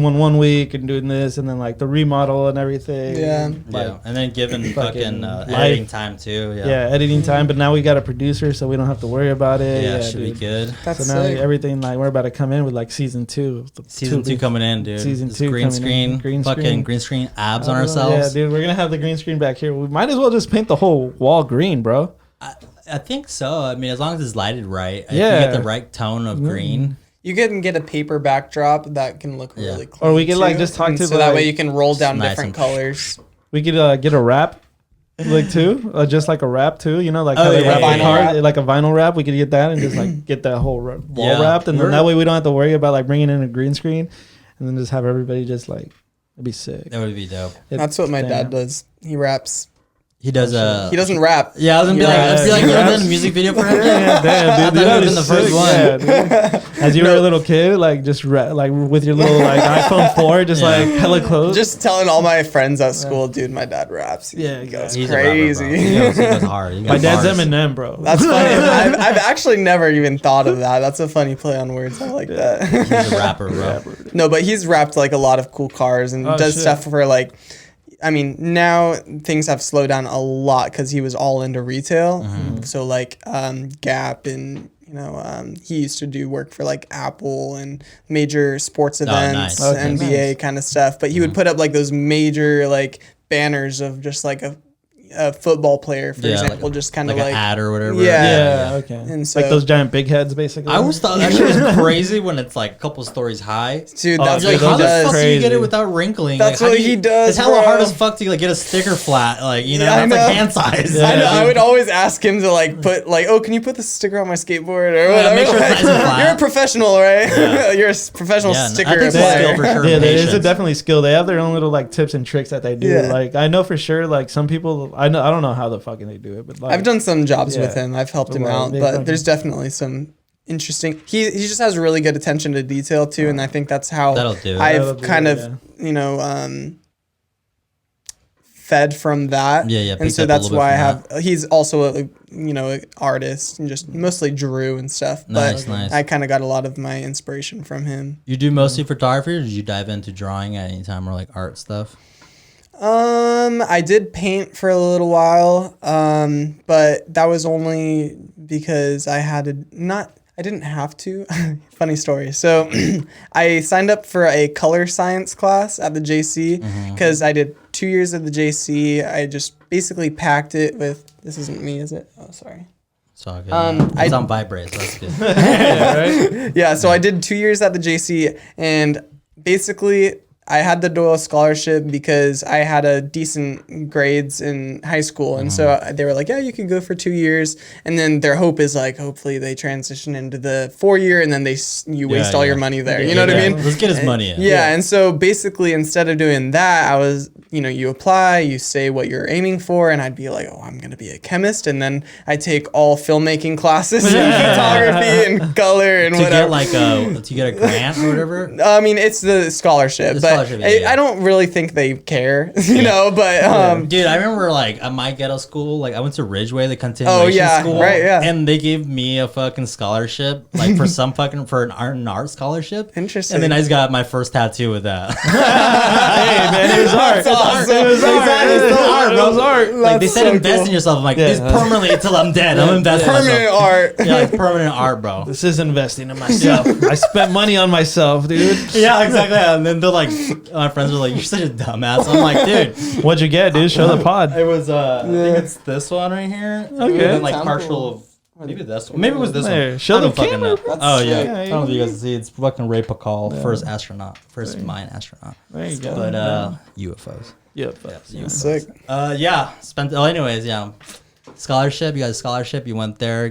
one week and doing this and then like the remodel and everything. Yeah. yeah, and then given fucking life. editing time too. Yeah, editing time, but now we got a producer, so we don't have to worry about it. Yeah, should be dude. good. That's So now sick. everything like we're about to come in with like season 2. Season 2 coming in, dude. Season Just 2 green coming screen, in. Green fucking screen. green screen abs on Yeah, ourselves. dude, we're gonna have the green screen back here. We might as well just paint the whole wall green, bro. I think so. I mean, as long as it's lighted right, if Yeah. you get the right tone of green. You can get a paper backdrop that can look really clean. Or we could, like, too. just talk And to so the, that like- way you can roll down Nice different and- colors. We could get a wrap, like too, just like a wrap too. You know, like Oh, how they yeah, wrap yeah, the yeah. card, like a vinyl wrap. We could get that and just like get that whole wall Yeah. wrapped, and then We're- that way we don't have to worry about like bringing in a green screen, and then just have everybody just like it'd be sick. That would be dope. That's what my Damn. dad does. He raps. He does He doesn't rap. Yeah, I was gonna be like, Yeah, I feel like you yeah. done a music video for him. Yeah, damn, dude, I thought that it was would've been the first sick. one. Yeah, dude. As you were a little kid, like just like with your little like iPhone 4, just Yeah. like hella close. Just telling all my friends at school, dude, my dad raps. Yeah, he goes He's a rapper, bro. crazy. He goes hard. He My goes dad's bars. Eminem, bro. That's funny. I've actually never even thought of that. That's a funny play on words. I like that. He's a rapper, bro. No, but he's rapped like a lot of cool cars and Oh, does shit. stuff for like. I mean, now things have slowed down a lot because he was all into retail. So like Gap and he used to do work for like Apple and major sports events, nice. Okay, NBA nice. kind of stuff. But he would put up like those major like banners of just like a a football player, for example, like just kind of like like an ad or whatever. Yeah. Okay. And so like those giant big heads, basically. I always thought that shit was crazy when it's like a couple stories high. dude, Oh, that's dude, what Like, he how the does. fuck do you get Crazy. it without wrinkling? That's Like, how what do you- he does, It's hella bro. hard as fuck to like get a sticker flat. Like, you know, Yeah, I that's like know. hand size. I know. I dude. would always ask him to like put like, oh, can you put the sticker on my skateboard or whatever? make sure it's Like, nice and flat. you're a professional, right? You're a professional Yeah, sticker I think applier. skill for sure. Yeah, there is a Patience. definitely skill. They have their own little like tips and tricks that they do. Yeah. Like I know for sure, like some people, I don't know how the fucking they do it, but like I've done some jobs with Yeah. him. I've helped him Well, out, they but fucking- there's definitely some interesting. He just has really good attention to detail too, and I think that's how That'll do it. That'll I've do kind it, of fed from that. Yeah, yeah, And picked so up a that's little bit why I from have. He's also a an artist and just mostly drew and stuff. Nice, but nice. I kind of got a lot of my inspiration from him. You do mostly photography, or did you dive into drawing at any time or like art stuff? I did paint for a little while, but that was only because I had to not. I didn't have to. Funny story. So I signed up for a color science class at the JC because I did 2 years at the JC. I just basically packed it with. This isn't me, is it? Oh, sorry. It's all good. I- It's on vibrate, so that's good. yeah, right? Yeah, so I did 2 years at the JC, and basically I had the Doyle scholarship because I had a decent grades in high school, and so they were like, "Yeah, you could go for 2 years." And then their hope is like, hopefully they transition into the 4 year, and then you waste all your money there. You know what I mean? Let's get his money in. Yeah, and so basically, instead of doing that, I was, you apply, you say what you're aiming for, and I'd be like, oh, I'm going to be a chemist, and then I take all filmmaking classes and photography and color and To whatever. get like to get a grant or whatever. I mean, it's the scholarship, The but scholarship, yeah. I don't really think they care, but Dude, I remember like at my ghetto school, like I went to Ridgeway, the continuation Oh, yeah, school, right, yeah. and they gave me a fucking scholarship, like for for an art scholarship. Interesting. And then I just got my first tattoo with that. Hey man, it was art. That's awesome. It was art. Exactly, it's still art, bro. It was art. Like they That's said, so invest cool. in yourself. I'm like, Yeah. this permanently until I'm dead. I'm investing in permanent myself. art. Yeah, like permanent art, bro. This is investing in myself. I spent money on myself, dude. Yeah, exactly. And then they're like, my friends were like, "You're such a dumbass." I'm like, dude. What'd you get, dude? Show the pod. It was I think it's this one right here. Okay. And then, like Temple. partial of maybe this one. Maybe it was this There, one. show I don't the fucking camera, know. bro. Oh yeah. sick. I don't know if you guys can see. It's fucking Ray Pakal, first astronaut, first mine astronaut. There you go. But UFOs. Yep. Sick. Yeah. Spent. Oh, anyways, yeah. Scholarship. You got a scholarship. You went there.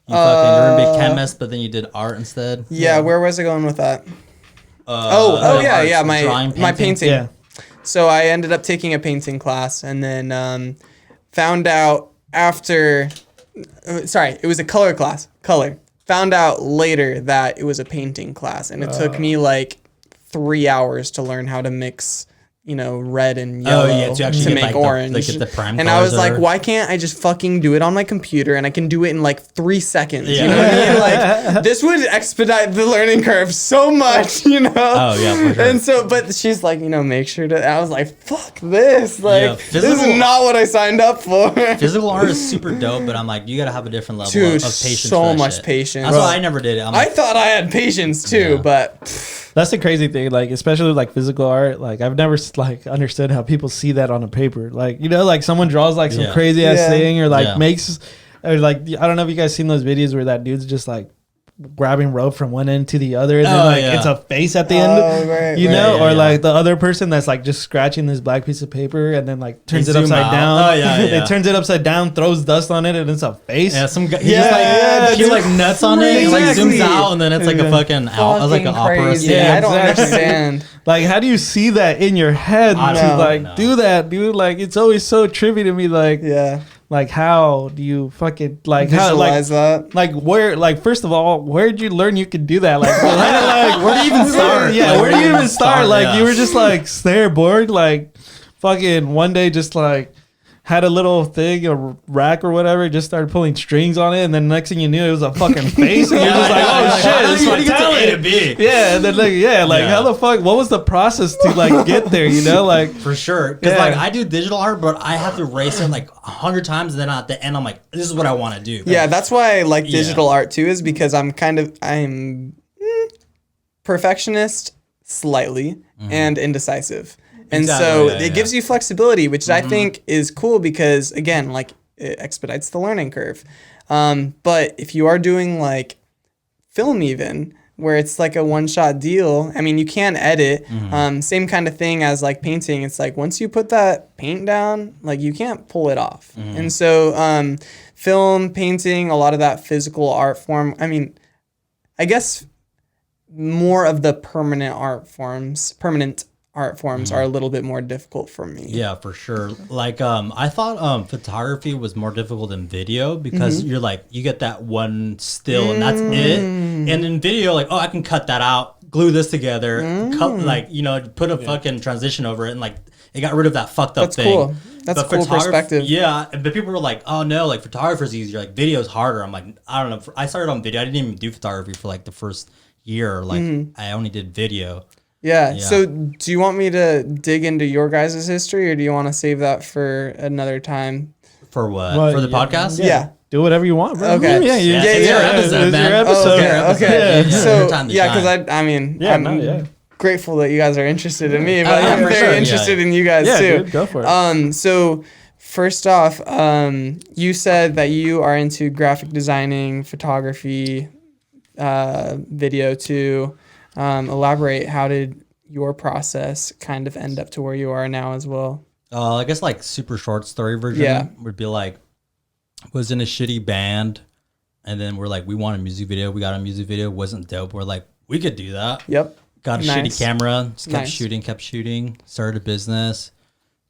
You you're a big chemist, but then you did art instead. Yeah, where was I going with that? Oh yeah, arts, yeah, drawing, my painting. Yeah. So I ended up taking a painting class, and then found out after. Sorry, it was a color class. Color. Found out later that it was a painting class, and it took me like 3 hours to learn how to mix, red and yellow yeah, to actually get, make like, the- orange. like, get the prime and I was colors like, or- why can't I just fucking do it on my computer and I can do it in like 3 seconds? Yeah. You know what I mean? Like this would expedite the learning curve so much, Oh, yeah, for sure. And so, but she's like, make sure to. I was like, fuck this. Like, Yeah, this physical- is not what I signed up for. Physical art is super dope, but I'm like, you gotta have a different level Dude, of patience. so for that much shit. patience. That's Bro. why I never did it. I'm I like, thought I had patience too, Yeah. but That's the crazy thing, like especially like physical art. Like I've never like understood how people see that on a paper. Like like someone draws like some Yeah. crazy ass Yeah. thing, or like Yeah. makes, or like I don't know if you guys seen those videos where that dude's just like grabbing rope from one end to the other, and then Oh, like yeah. it's a face at the Oh, end, right, you right. know, Yeah, or yeah. like the other person that's like just scratching this black piece of paper and then like turns it zoom upside out. down. Oh, yeah, yeah. It turns it upside down, throws dust on it, and it's a face. yeah, some guy, he Yeah, just like yeah, he that's like nuts on it, and like Exactly. zooms out, and then it's like a fucking out, like an fucking opera crazy. scene. Yeah, I don't exactly. understand. Like, how do you see that in your head I to don't like know. do that, dude? Like, it's always so trippy to me. Like, Yeah, like how do you fucking like how visualize that. like where like first of all, where did you learn you could do that? Like, Where do you even start? Yeah, Like, where do you even start? Like, Yeah. you were just like there bored, like fucking one day just like had a little thing, a rack or whatever, just started pulling strings on it, and then next thing you knew, it was a fucking face, and you're just like, oh Like, shit, how it's do my you get to A to talent. B? Yeah, and then like Yeah. how the fuck? What was the process to like get there? You know, like For sure, because Yeah. like I do digital art, but I have to erase it like 100 times, and then at the end, I'm like, this is what I want to do. Yeah, that's why I like Yeah. digital art too, is because I'm perfectionist slightly Mm-hmm. and indecisive. And Exactly, so it gives you flexibility, which I think is cool because, again, like it expedites the learning curve. But if you are doing like film even, where it's like a one-shot deal, I mean, you can edit. Same kind of thing as like painting. It's like once you put that paint down, like you can't pull it off. And so film, painting, a lot of that physical art form, I mean, I guess more of the permanent art forms are a little bit more difficult for me. Yeah, for sure. Like, I thought photography was more difficult than video because you're like, you get that one still and that's it. And in video, like, oh, I can cut that out, glue this together, cut, like, you know, put a fucking transition over it, and like, it got rid of that fucked up That's thing. cool. That's a cool perspective. Yeah, but people were like, oh no, like photographer's easier, like video's harder. I'm like, I don't know. I started on video. I didn't even do photography for like the first year. Like, I only did video. Yeah. So do you want me to dig into your guys' history, or do you want to save that for another time? For what? Well, For the podcast? Yeah. Do whatever you want, bro. Okay. It's your episode, It's man. your episode. Okay. Yeah. So Your time to yeah, because shine. I mean, Yeah, I'm grateful that you guys are interested in me, but yeah, I'm for very sure. interested in you guys Yeah, too. dude, go for it. So first off, you said that you are into graphic designing, photography, video too. Elaborate. How did your process kind of end up to where you are now as well? I guess like super short story version would be like, was in a shitty band, and then we're like, we want a music video. We got a music video. Wasn't dope. We're like, we could do that. Yep. Got a shitty camera. Just kept Nice. kept shooting. Started a business.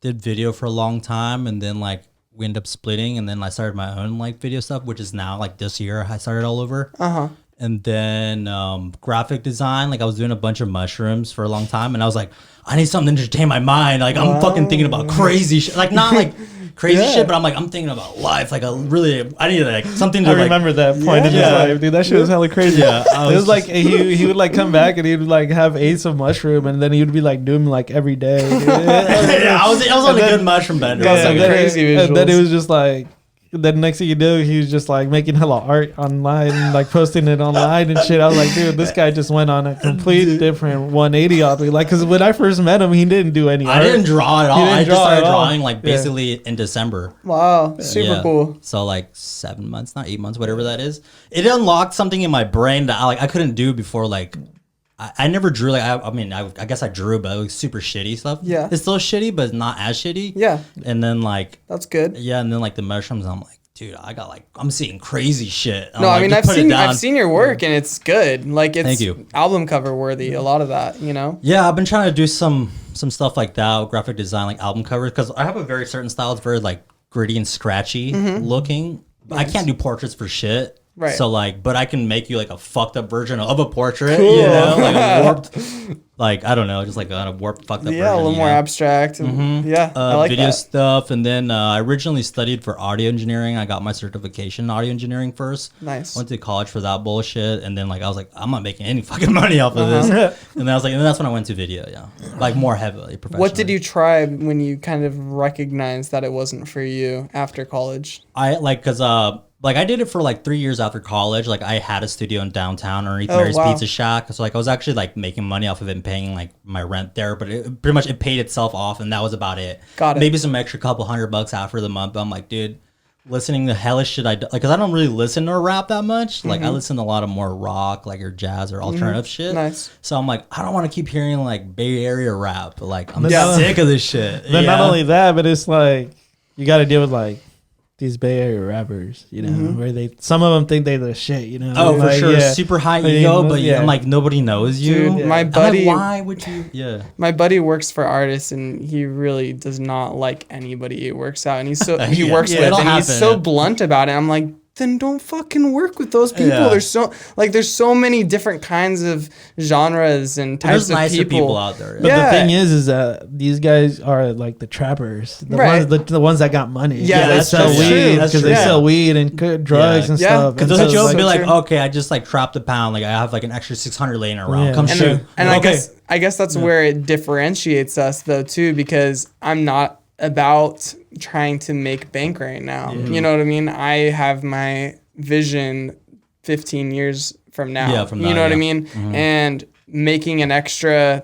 Did video for a long time, and then like we ended up splitting, and then I started my own like video stuff, which is now like this year I started all over. And then graphic design, like I was doing a bunch of mushrooms for a long time, and I was like, I need something to entertain my mind. Like I'm fucking thinking about crazy shit, like not like crazy shit, but I'm thinking about life. Like I need like something to I like. remember that point in his life, dude. That shit was hella crazy. Yeah, It was like he would like come back and he would like have eighths of mushroom, and then he would be like doing like every day. Yeah, I was on a good mushroom bender. Got some and then, crazy and then it visuals. was just like, then next thing you do, he was just like making hella art online, and like posting it online and shit. I was like, dude, this guy just went on a complete different 180 on me. Like, cause when I first met him, he didn't do any art. I didn't draw at all. didn't I just draw started at all. drawing like basically in December. Wow. Super Yeah. cool. So like 7 months, not 8 months, whatever that is. It unlocked something in my brain that I couldn't do before. Like I never drew. Like I mean, I guess I drew, but it was super shitty stuff. Yeah. It's still shitty, but it's not as shitty. Yeah. And then like That's good. and then like the mushrooms, I'm like, dude, I'm seeing crazy shit. I'm No, like, I mean just put it down. I've seen your work and it's good. Like it's Thank you. album cover worthy. A lot of that, you know. Yeah, I've been trying to do some stuff like that, graphic design, like album covers, because I have a very certain style. It's very like gritty and scratchy looking. I can't do portraits for shit. Right. So like, but I can make you like a fucked up version of a portrait. Cool. You know, like a warped, like I don't know, just like a warped, fucked up version. Yeah, a little you more know? abstract. Yeah, I like Video that. stuff, and then I originally studied for audio engineering. I got my certification in audio engineering first. Nice. Went to college for that bullshit, and then like I was like, I'm not making any fucking money off of Uh-huh. this. And then I was like, and then that's when I went to video. Yeah, like more heavily professionally. What did you try when you kind of recognized that it wasn't for you after college? I like because like I did it for like 3 years after college. Like I had a studio in downtown underneath Oh, Mary's wow. Pizza Shack. So like I was actually like making money off of it and paying like my rent there. But it pretty much it paid itself off, and that was about it. Got it. Maybe some extra couple $100 after the month. But I'm like, dude, listening to hellish shit. Like because I don't really listen to rap that much. Like I listen to a lot of more rock, like or jazz or alternative shit. Nice. So I'm like, I don't want to keep hearing like Bay Area rap. Like I'm Yeah. sick of this shit. Then not Yeah. only that, but it's like you got to deal with like these Bay Area rappers, you know, where some of them think they're the shit, you know. Oh, for Like, sure, yeah. super high I mean, ego, but yeah. I'm like nobody knows you. Dude, my I'm like, buddy, why would you? Yeah. my buddy works for artists, and he really does not like anybody he works out, and he's so he Yeah. works Yeah, with, it'll and he's happen, so yeah. blunt about it. I'm like, then don't fucking work with those people. Yeah. There's so many different kinds of genres and types There's of nicer people. people out there. But Yeah. the thing is that these guys are like the trappers, the Right. ones, the ones that got money. Yeah, they that's sell true. weed That's because true. they Yeah. sell weed and drugs Yeah. and Yeah. stuff. Because And those so jokes it's be like, true. okay, I just like trapped a pound. Like I have like an extra 600 laying around. Yeah. Come And, shoot. and Okay. I guess that's where it differentiates us though too, because I'm not about trying to make bank right now. You know what I mean? I have my vision 15 years from now. Yeah, from you now, know what I yeah. mean? And making an extra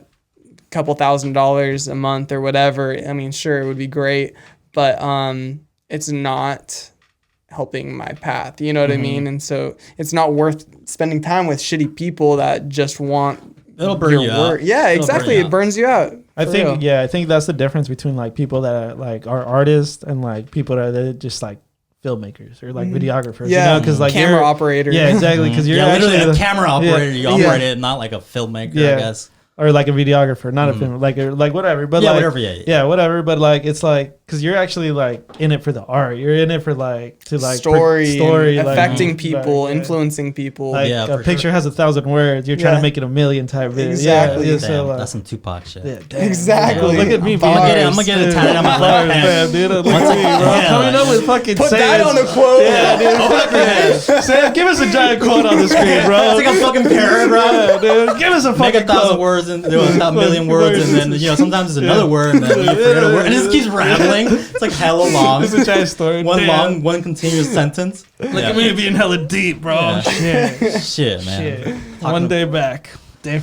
couple $1,000s a month or whatever, I mean, sure, it would be great, but it's not helping my path. You know what I mean? And so it's not worth spending time with shitty people that just want It'll burn you out. Yeah, exactly. It burns you out. I think that's the difference between like people that like are artists and like people that are just like filmmakers or like videographers. Yeah, because like camera operator. Yeah, exactly. Because you're literally actually a camera operator. You operate it, not like a filmmaker. I guess. Or like a videographer, not a film, like whatever. But like, whatever. Yeah, whatever. But like, it's like because you're actually like in it for the art. You're in it for like to like story, affecting like, people, influencing people. Like a picture has 1,000 words. You're trying to make it 1,000,000 type video. Exactly. Yeah, so like, that's some Tupac shit. Yeah, damn. Exactly. Look at me. I'm gonna get it tatted on my left hand, dude. Look at me, bro. Coming up with fucking put sayings. that on a quote. Yeah, dude. Sam, give us a giant quote on the screen, bro. It's like a fucking paragraph. Yeah, dude. Give us a fucking Make 1,000 quote. words and do 1,000,000 words, and then sometimes it's another word, and then you forget a word, and it just keeps rambling. It's like hella long. It's a giant story. One continuous sentence. Look at me being hella deep, bro. Yeah. Shit, man. Shit. One day back.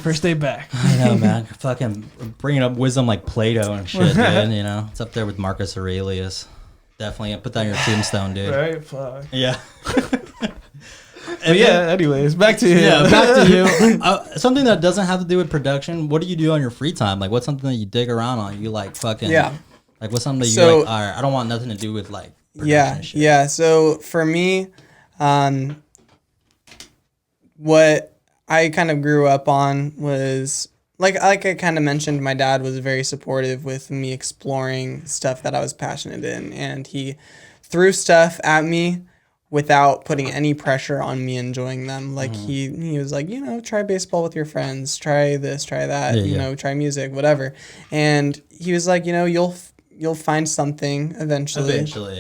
First day back. I know, man. Fucking bringing up wisdom like Plato and shit, dude. It's up there with Marcus Aurelius. Definitely put that on your tombstone, dude. Right? Fuck. Yeah. And anyways, back to you. Yeah, back to you. Something that doesn't have to do with production. What do you do on your free time? Like, what's something that you dig around on? You like fucking like what's something that you like? All right, I don't want nothing to do with like production and shit. Yeah. So for me, what I kind of grew up on was like I kind of mentioned, my dad was very supportive with me exploring stuff that I was passionate in, and he threw stuff at me without putting any pressure on me enjoying them. Like he was like, try baseball with your friends, try this, try that, try music, whatever. And he was like, you'll find something eventually,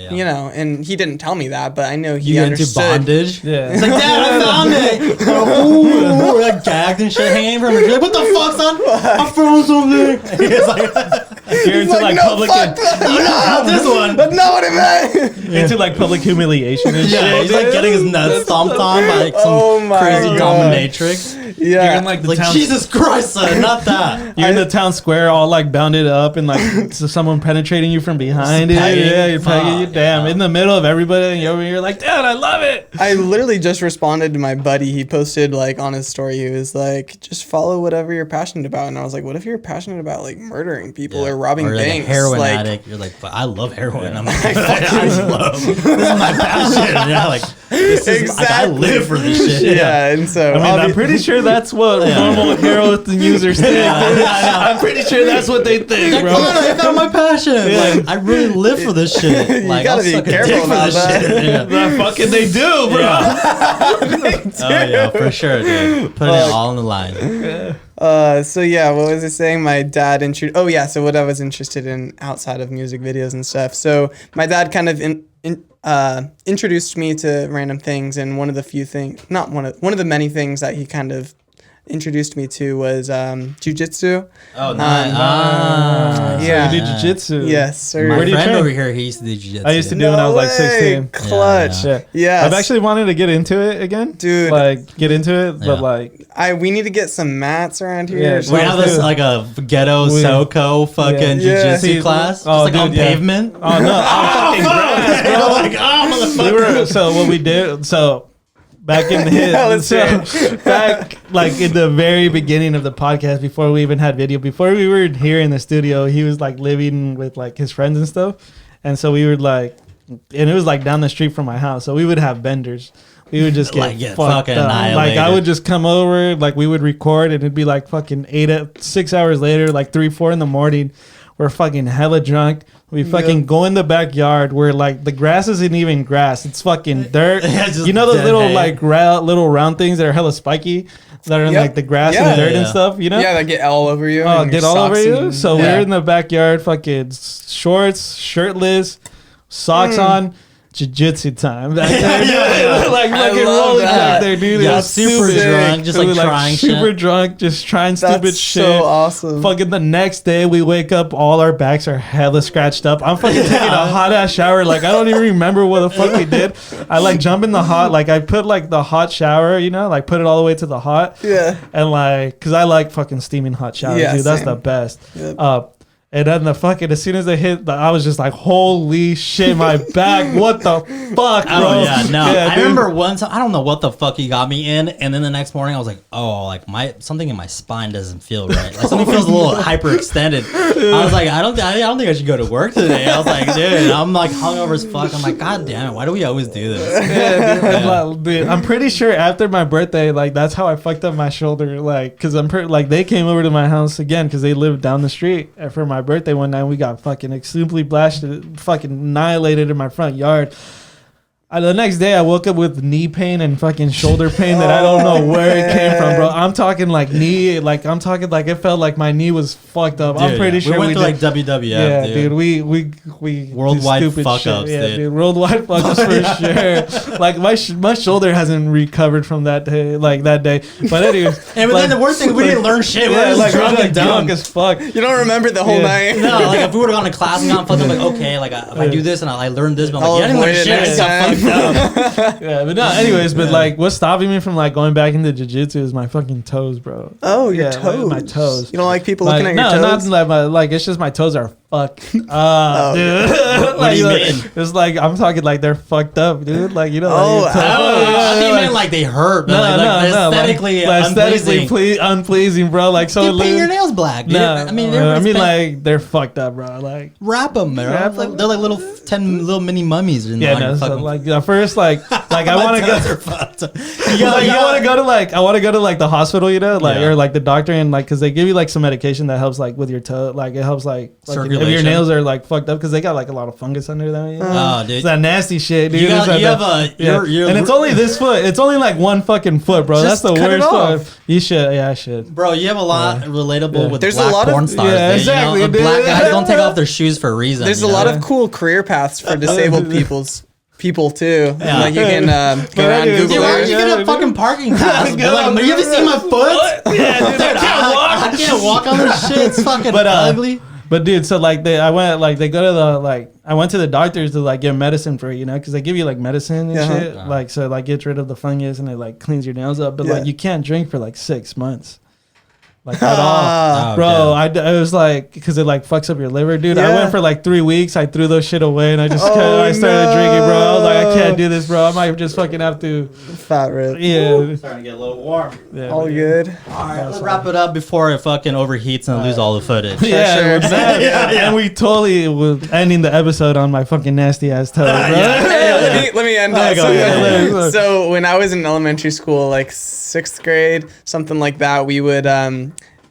and he didn't tell me that, but I know he understood. Into bondage? Yeah. It's like, Dad, I found it. Ooh, like gagged and shit hanging from it. You're like, what the fuck, son? I found something. He's like, you're into like no, public. This one. That's not what it meant. Into like public humiliation and shit. Yeah, he's like getting his nuts stomped on by like some crazy dominatrix. Yeah. You're in like the town. Jesus Christ, son, not that. You're in the town square, all like bounded up, and like someone penetrating you from behind. You're pegging you. Damn, in the middle of everybody, and you're over here like, Dad, I love it. I literally just responded to my buddy. He posted like on his story. He was like, just follow whatever you're passionate about. And I was like, what if you're passionate about like murdering people or robbing banks? Like a heroin addict. You're like, but I love heroin. I'm like, this is my passion. Yeah, like this is like, I live for this shit. Yeah, and so I'm pretty sure that's what normal heroin users think. I'm pretty sure that's what they think, bro. I found my passion. Like, I really live for this shit. Like, you gotta be careful about that. The fucking they do, bro. Oh yeah, for sure, dude. Put it all on the line. So yeah, what was I saying? My dad so what I was interested in outside of music videos and stuff. So my dad kind of introduced me to random things, and one of the many things that he kind of introduced me to was jujitsu. Oh, nice. Yeah. So you do jujitsu? Yes, sir. My Where do you friend train? over here, he used to do jiu-jitsu. I used to do it when I was like 16. Clutch. Yeah. I've actually wanted to get into it again. Dude. Like, get into it, but like... we need to get some mats around here. Yeah, We have this like a ghetto SoCo fucking jiu-jitsu class. Oh, just like on pavement. Oh, no. I'm fucking grass, bro. Like, motherfucker. So what we did... Back in the back like in the very beginning of the podcast, before we even had video, before we were here in the studio, he was like living with like his friends and stuff, and so we were like, and it was like down the street from my house, so we would have benders. We would just get fucked up. Like I would just come over, like we would record, and it'd be like fucking 6 hours later, like 3-4 in the morning. We're fucking hella drunk. We fucking go in the backyard where like the grass isn't even grass. It's fucking dirt. You know those little like little round things that are hella spiky that are in like the grass and the dirt and stuff, you know? Yeah, that get all over you. Oh, get all over you? So we're in the backyard, fucking shorts, shirtless, socks on, jiu-jitsu time back there. Like I fucking love rolling that. back there, dude. Yeah, It was super stupid. drunk, just We like were, trying super shit. drunk, just trying stupid That's shit. so awesome. Fucking the next day, we wake up, all our backs are hella scratched up. I'm fucking taking a hot ass shower. Like, I don't even remember what the fuck we did. I like jump in the hot, like, I put like the hot shower, you know, like put it all the way to the hot. Yeah. And like, cause I like fucking steaming hot showers, Yeah, dude. That's same. the best. Yep. And then the fucking, as soon as I hit, I was just like, holy shit, my back. What the fuck, bro? Oh yeah, no. I dude. remember one time. I don't know what the fuck he got me in, and then the next morning I was like, oh, like something in my spine doesn't feel right. Like something feels a little hyperextended. I was like, I don't think I should go to work today. I was like, dude, I'm like hungover as fuck. I'm like, god damn it, why do we always do this? Yeah, dude, dude, I'm pretty sure after my birthday, like that's how I fucked up my shoulder. Like, cause like they came over to my house again because they lived down the street for my birthday one night. We got fucking simply blasted, fucking annihilated in my front yard. The next day, I woke up with knee pain and fucking shoulder pain that I don't know where it came from, bro. I'm talking like knee, like I'm talking like it felt like my knee was fucked up. I'm Dude, pretty sure we went to did. like WWF. Yeah, dude. we Worldwide do stupid fuck shit. ups, Yeah, dude. worldwide fuck ups for sure. Like my shoulder hasn't recovered from that day, But anyways, And then the worst thing, we didn't learn shit. We were just drunk and dumb. drunk as fuck. You don't remember the whole Yeah. night. No, like if we would have gone to class and gotten fucked up, like okay, like if I do this and I learned this, but I'm I'll like, yeah, I didn't learn avoid it shit. I next just got time. fucked up. Yeah, but no. Anyways, but like, what's stopping me from like going back into jiu-jitsu is my fucking toes, bro. Oh, your Yeah, toes. my toes. You don't like people Like, looking at no, your toes? not like it's just my toes are fucked dude. What do you mean? It's like I'm talking like they're fucked up, dude. Like you know. Oh, like, your toes- I think like- meant like they hurt, but No, like aesthetically unpleasing. unpleasing, bro. Like so. Dude, paint your nails black, dude. No, I mean, like they're fucked up, bro. Like wrap them, man. Wrap Like, 'em. they're like little 10 little mini mummies. In yeah, on your no. So fucking- like at first, like I My want to toes go. are fucked. I want to go to like the hospital, you know, like Yeah. or like the doctor, and like because they give you like some medication that helps like with your toe, like it helps like if your Circulation. nails are like fucked up because they got like a lot of fungus under them. You know? Oh, dude. It's that nasty shit, dude. You It's got- that- you have a- yeah. you're- and it's only this foot. It's only like one fucking foot, bro. Just That's the cut it worst off. foot. You should, yeah, I should. Bro, you have a lot relatable Yeah. with There's a black lot of- porn stars. Yeah, dude, exactly, You know? The black dude. guys don't take off their shoes for a reason. There's you a know? lot of cool career paths for disabled people too. Yeah. Like you can go around anyways, Google Dude, why Earth. don't you get a fucking parking pass? Be like, you ever seen my foot? Yeah, dude, I can't walk on this shit. It's fucking But, ugly. But dude, so like I went to the doctors to like get medicine for it, you know, because they give you like medicine and Uh-huh. shit, like so like gets rid of the fungus and it like cleans your nails up. But Yeah. like you can't drink for like 6 months, like at all, Ah. Oh, bro. I was like because it like fucks up your liver, dude. I Yeah. went for like 3 weeks. I threw those shit away and I just Oh, I started drinking, bro. I was like, I no. can't do this, bro. I might just fucking have to, Fat rip. yeah. Starting to get a little warm. Yeah, All but- good. All right, let's wrap it up before it fucking overheats and lose all the footage. Yeah, sure. with that, Yeah. and we totally were ending the episode on my fucking nasty ass toe, bro. Hey, let me end that. go, yeah. So when I was in elementary school, like 6th grade, something like that, we would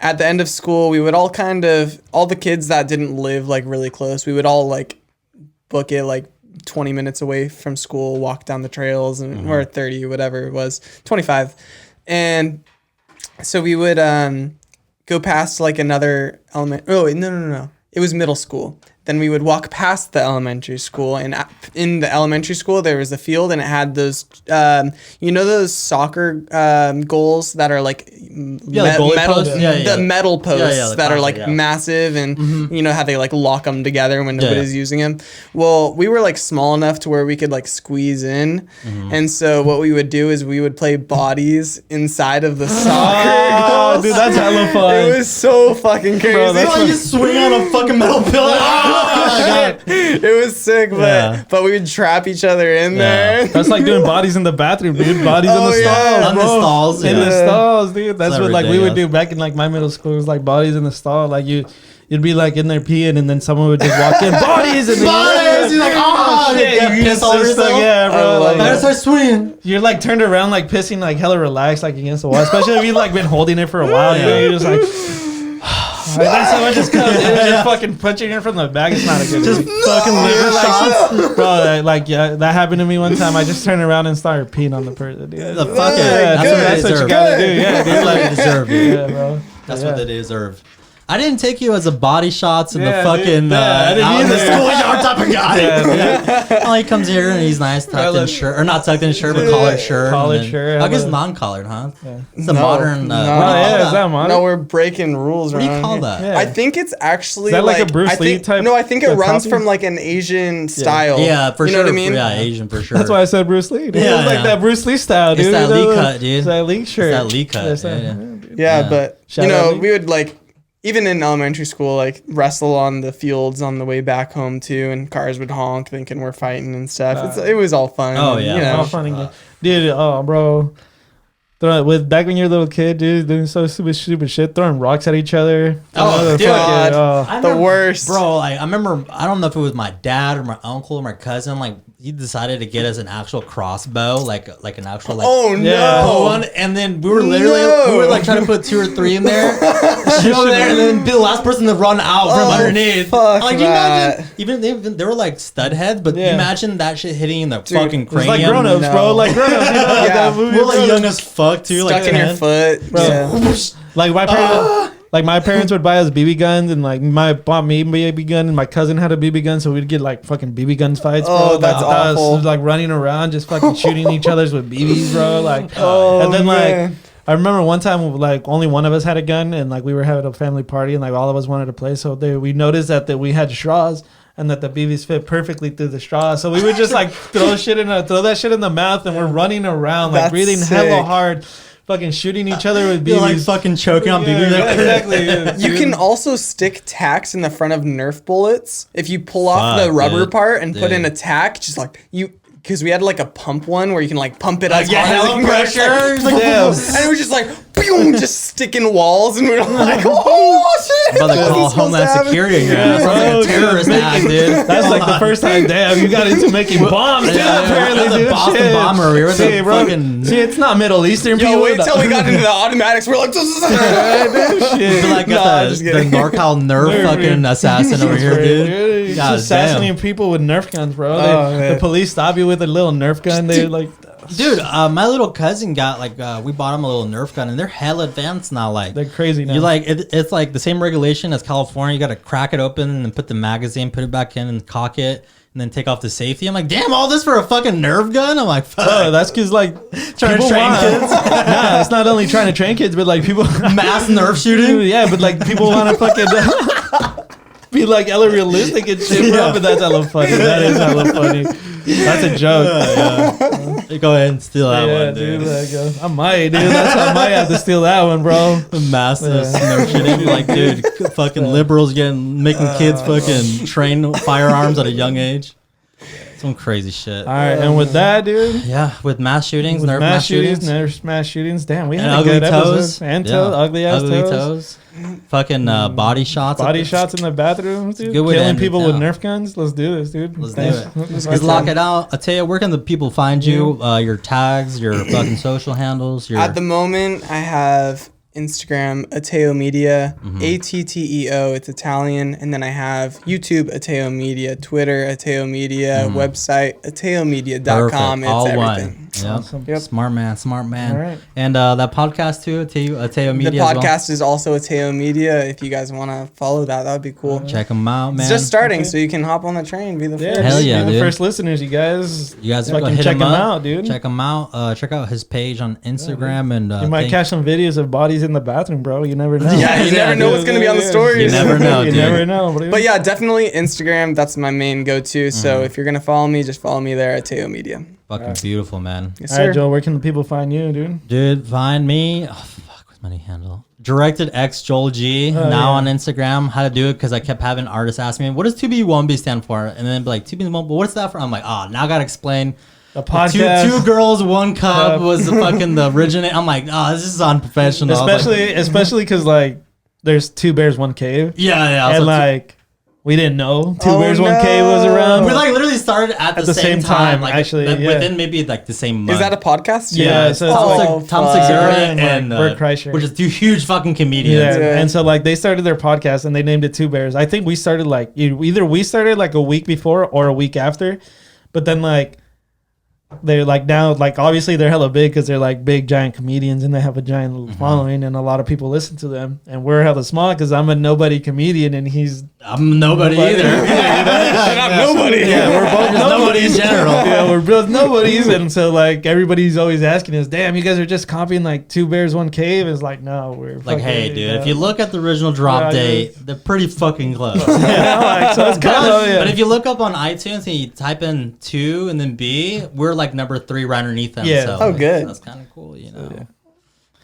at the end of school, we would all all the kids that didn't live like really close, we would all like book it like 20 minutes away from school, walk down the trails, and or 30, whatever it was, 25, and so we would go past like another element. Oh no, it was middle school. Then we would walk past the elementary school, and in the elementary school there was a field, and it had those, those soccer goals that are like, like goalie metal, posts? Yeah, yeah. the metal posts Yeah, the that are like classic, yeah. massive, and you know how they like lock them together when nobody's using them. Well, we were like small enough to where we could like squeeze in, and so what we would do is we would play bodies inside of the soccer Oh, goals. dude, that's hella fun. It was so fucking crazy. Bro, that's You just swing on a fucking metal pillar. It was sick, Yeah. but we would trap each other in there. That's like doing bodies in the bathroom, dude. Bodies in Oh, the yeah. stalls, On the bro. stalls, In yeah. the stalls, dude. That's So what like we would ridiculous. do back in like my middle school. It was like bodies in the stall. Like you'd be like in there peeing, and then someone would just walk in. Bodies in the Bodies! You're like, oh, shit. you get You pissed just all over stuck- yourself? yeah, I bro. love Like, that. I start swinging. you're like turned around, like pissing, like hella relaxed, like against the wall. Especially if you've like been holding it for a while. You know, you're just like. Like, then someone just comes in and just fucking punching in from the back. It's not a good. Just fucking liver shots. Bro, like yeah, that happened to me one time. I just turned around and started peeing on the person, dude. The fuck it. Yeah, That's good. what they That's what you deserve. gotta do. Yeah, dude. That's what Like they deserve, dude. yeah, bro. That's Yeah. what they deserve. I didn't take you as a body shots and Yeah, the fucking dude. I didn't out in the either. schoolyard type of guy. Yeah, Oh, he comes here and he's nice, tucked in shirt, or not tucked in shirt, but Yeah. collared shirt. Collared and then- shirt, I guess yeah. non-collared, huh? Yeah. It's a modern. No. What do you Oh, call yeah, is that? that modern? No, we're breaking rules. What do you around call here. that? Yeah. I think it's actually Is that like a like Bruce I Lee think, type No, I think it of runs copy? from like an Asian style. Yeah, for you sure. know what I mean? Yeah, Asian for sure. That's why I said Bruce Lee. Dude. Yeah, It was like yeah. that Bruce Lee style, dude. It's that You know, Lee cut, dude. It's that Lee shirt. that Lee cut, That's that- yeah. dude. Yeah, Yeah. but Shout you out know, Lee. we would like even in elementary school, like wrestle on the fields on the way back home too, and cars would honk thinking we're fighting and stuff. It was all fun. Oh, and, yeah. you know. All funny, dude. Oh, bro. With back when you're a little kid, dude, doing so stupid shit, throwing rocks at each other. Oh, dude. God. I The remember- worst. bro. Like I remember, I don't know if it was my dad or my uncle or my cousin. Like he decided to get us an actual crossbow, like an actual like. Oh Yeah. pull no! one, and then we were literally No. we were like trying to put 2 or 3 in there, shoot over there, and then be the last person to run out from Oh, underneath. fuck Like you that. imagine, even they were like stud heads, but Yeah. imagine that shit hitting in the fucking It's cranium. like grown-ups, No. bro. Like grown-ups. You know, like Yeah. that movie We're like Grown-Ups. young as fuck too, Stuck like in your 10. foot. Bro. Yeah. Like my parents, like my parents would buy us BB guns, and like my bought me a BB gun, and my cousin had a BB gun, so we'd get like fucking BB guns fights, bro. Oh, that's like, us, awful. like running around, just fucking shooting each other's with BBs, bro. Like, Oh, and then man. like. I remember one time, like only one of us had a gun, and like we were having a family party, and like all of us wanted to play. So we noticed that we had straws, and that the BBs fit perfectly through the straw. So we would just like throw that shit in the mouth, and we're running around, like That's breathing sick. hella hard, fucking shooting each other with You're like BBs. fucking choking on Yeah, BB. yeah, exactly. Yeah. You can also stick tacks in the front of Nerf bullets. If you pull off Fuck, the rubber dude. part and put Dude. in a tack, just like you, because we had like a pump one where you can like pump it as yeah, hard as hella you can. pressure. It's like, Damn. and it was just like, boom, just sticking walls, and we were like, oh shit! I'm about to this call is supposed to Homeland happen. Security here. Yeah, That sounds like bro, a terrorist dude, act, dude. That's like the first time, damn, you got into making bombs, dude, Yeah, apparently, we're the dude. Boston Shit. bomber. We were the See, bro, fucking- See, it's not Middle Eastern people. Yo, wait till we got into the automatics. We're like, I Shit. feel like Nah, got just the kidding. NorCal Nerf fucking assassin over here, dude. Just God assassinating damn. people with Nerf guns, bro. Oh, man. The police stop you with a little Nerf gun. They like, Dude, my little cousin got like we bought him a little Nerf gun, and they're hella advanced now. Like they're crazy now. you like it's like the same regulation as California. You got to crack it open and then put the magazine, put it back in, and cock it, and then take off the safety. I'm like, damn, all this for a fucking Nerf gun? I'm like, fuck. Oh, that's because like Trying to people train want- kids? Nah, it's not only trying to train kids, but like people Mass Nerf shooting. Yeah, but like people want to fucking be like hella realistic and shit, bro. Yeah. But that's hella funny. That is hella funny. That's a joke. Go ahead and steal that Yeah, one, dude. dude. I might, dude. I might have to steal that one, bro. Massive Yeah. Nerf shooting. Like, dude, fucking liberals making kids fucking train firearms at a young age. Some crazy shit. All right, and with that, dude. Yeah, with mass shootings, With Nerf mass shootings. Nerf mass shootings. Damn, we And had a ugly good toes. episode. And Yeah. toes, ugly ass Ugly toes. toes. Fucking body shots. Body shots in the bathroom, dude. good way to Killing end it people with now. Nerf guns. Let's do this, dude. Let's do Thanks. it. Let's Let's lock it out. Atteo, where can the people find you? Your tags, your fucking social handles. Your At the moment, I have Instagram, Atteo Media, Atteo, it's Italian. And then I have YouTube, Atteo Media, Twitter, Atteo Media, website, AtteoMedia.com. It's all everything. one. Yep. Awesome. Yep. Smart man, smart man. All right. And that podcast too, Atteo Media. The as well. podcast is also Atteo Media. If you guys want to follow that, that would be cool. Check them out, man. It's just starting, Okay. so you can hop on the train, be the Yeah, first. Hell just yeah, be the dude. first listeners, you guys. You guys Fucking go hit check him him up, out, dude. Check him out. Check out his page on Instagram, and You might catch some videos of bodies in the bathroom, bro. You never know. Yeah, you never know what's going to be on the stories. You never know, You dude. never know, bro. But yeah, definitely Instagram. That's my main go-to. Mm-hmm. So if you're going to follow me, just follow me there at Atteo Media. fucking beautiful, man. Yes, All sir. right, Joe. Where can the people find you, dude? Dude, find me. Oh, fuck, what's my new handle? Directed X Joel G. Oh, now yeah. on Instagram. How to do it? Because I kept having artists ask me, "What does 2B1B stand for?" And then be like, "2B1B, but what's that for?" I'm like, "Oh, now I gotta explain." A podcast. Two girls, one cup Cup. was the fucking the originate. I'm like, "Oh, this is unprofessional." I was like, Especially because like there's 2 bears, 1 cave, yeah. I was and like, like we didn't know 2 Oh, bears, 1 no. cave was around. we like literally started at the same time. Like actually, like, yeah. within maybe like the same month. Is that a podcast? Yeah, so it's Oh, Tom fuck. Segura and, like, and Bert Kreischer. which is 2 huge fucking comedians. Yeah, Yeah. and so like they started their podcast and they named it 2 Bears. I think we started like either we started like a week before or a week after, but then like they're like now, like obviously they're hella big because they're like big giant comedians and they have a giant following and a lot of people listen to them. And we're hella small because I'm a nobody comedian and I'm nobody either. I'm nobody. Yeah, we're both Nobody in general. Yeah, we're both nobodies, and so like everybody's always asking us, "Damn, you guys are just copying like Two Bears One Cave." It's like, no, we're Like, fucking, hey, dude, if you look at the original drop date, they're pretty fucking close. yeah, like, so it's kind of But if you look up on iTunes and you type in 2 and then B, we're like number 3 right underneath them. Yeah. So Oh, good. That's kind of cool, you know.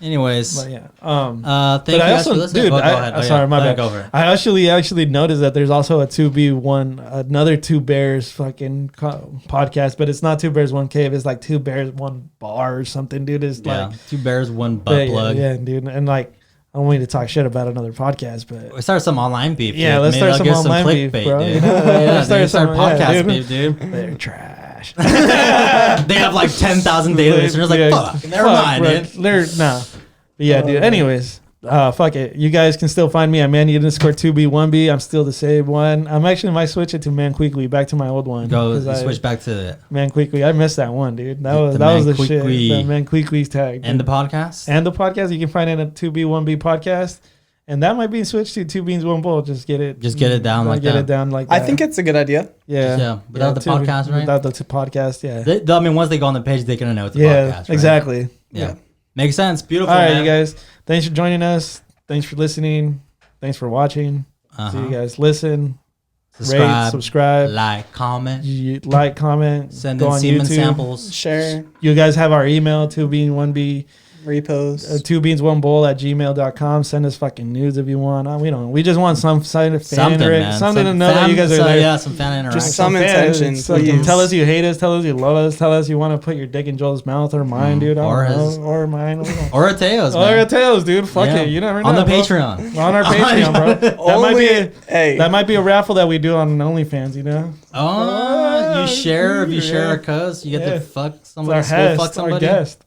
Anyways, But yeah, thank but you I guys also, for listening. dude, Go ahead. sorry, my bad. Go over it. I actually noticed that there's also a 2B1, another Two Bears fucking podcast, but it's not Two Bears One Cave. It's like Two Bears One Bar or something, dude. It's Yeah, like 2 bears, 1 butt plug. yeah, dude, and like. I don't want you to talk shit about another podcast, but We start some online beef. yeah, dude. let's Maybe start I'll some get online beef, clickbait, bro. dude. You know? Yeah, Let's dude, start podcast dude. beef, dude. They're trash. They have like 10,000 daily listeners. Like, fuck, never mind, bro. dude. They're nah. But yeah, dude. Anyways, fuck it. You guys can still find me at manny_2b1b. I'm still the same one. I'm actually might switch it to Man Quickly, back to my old one. Go switch back to it. Man Quickly. I missed that one, dude. That was Man the shit. Quickly. The Man Quickly's tag. And the podcast. And the podcast you can find it at 2b1b podcast. And that might be switched to Two Beans One Bowl. Just get it down like that. I think it's a good idea. Yeah. Yeah, without the podcast, right? Without the podcast, yeah. I mean, once they go on the page, they're gonna know it's a Yeah, podcast. Right? exactly. Yeah. Makes sense. Beautiful. All right, man. you guys. Thanks for joining us. Thanks for listening. Thanks for watching. See you guys. Listen, rate, subscribe, like, comment, like, comment, send go in on semen YouTube. Share, You guys have our email, 2bean1b, repost. 2beans1bowl@gmail.com. Send us fucking news if you want. We just want some side of fan something, man. something to know that you guys are there. Yeah, some fan interaction. Just some fan- intention, fucking please. tell us you hate us. Tell us you love us. Tell us you want to put your dick in Joel's mouth or mine, dude. I Or don't his. know. Or mine. Or Ateo's, Or man. Atteo's, dude. Fuck Yeah. it. You never know. On the bro. Patreon. On our Patreon, bro. That Hey, might be a raffle that we do on OnlyFans, you know? Oh, you share. If you share a cuz, you get Yeah. to fuck It's somebody. our School guest. fuck Our somebody. guest.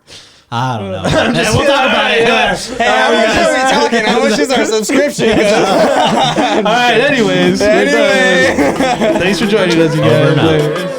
I don't know. Hey, we'll talk about it. hey, how much are we talking? How much is our subscription? All right, anyways. Anyway. Thanks for joining us, you Over and out. guys.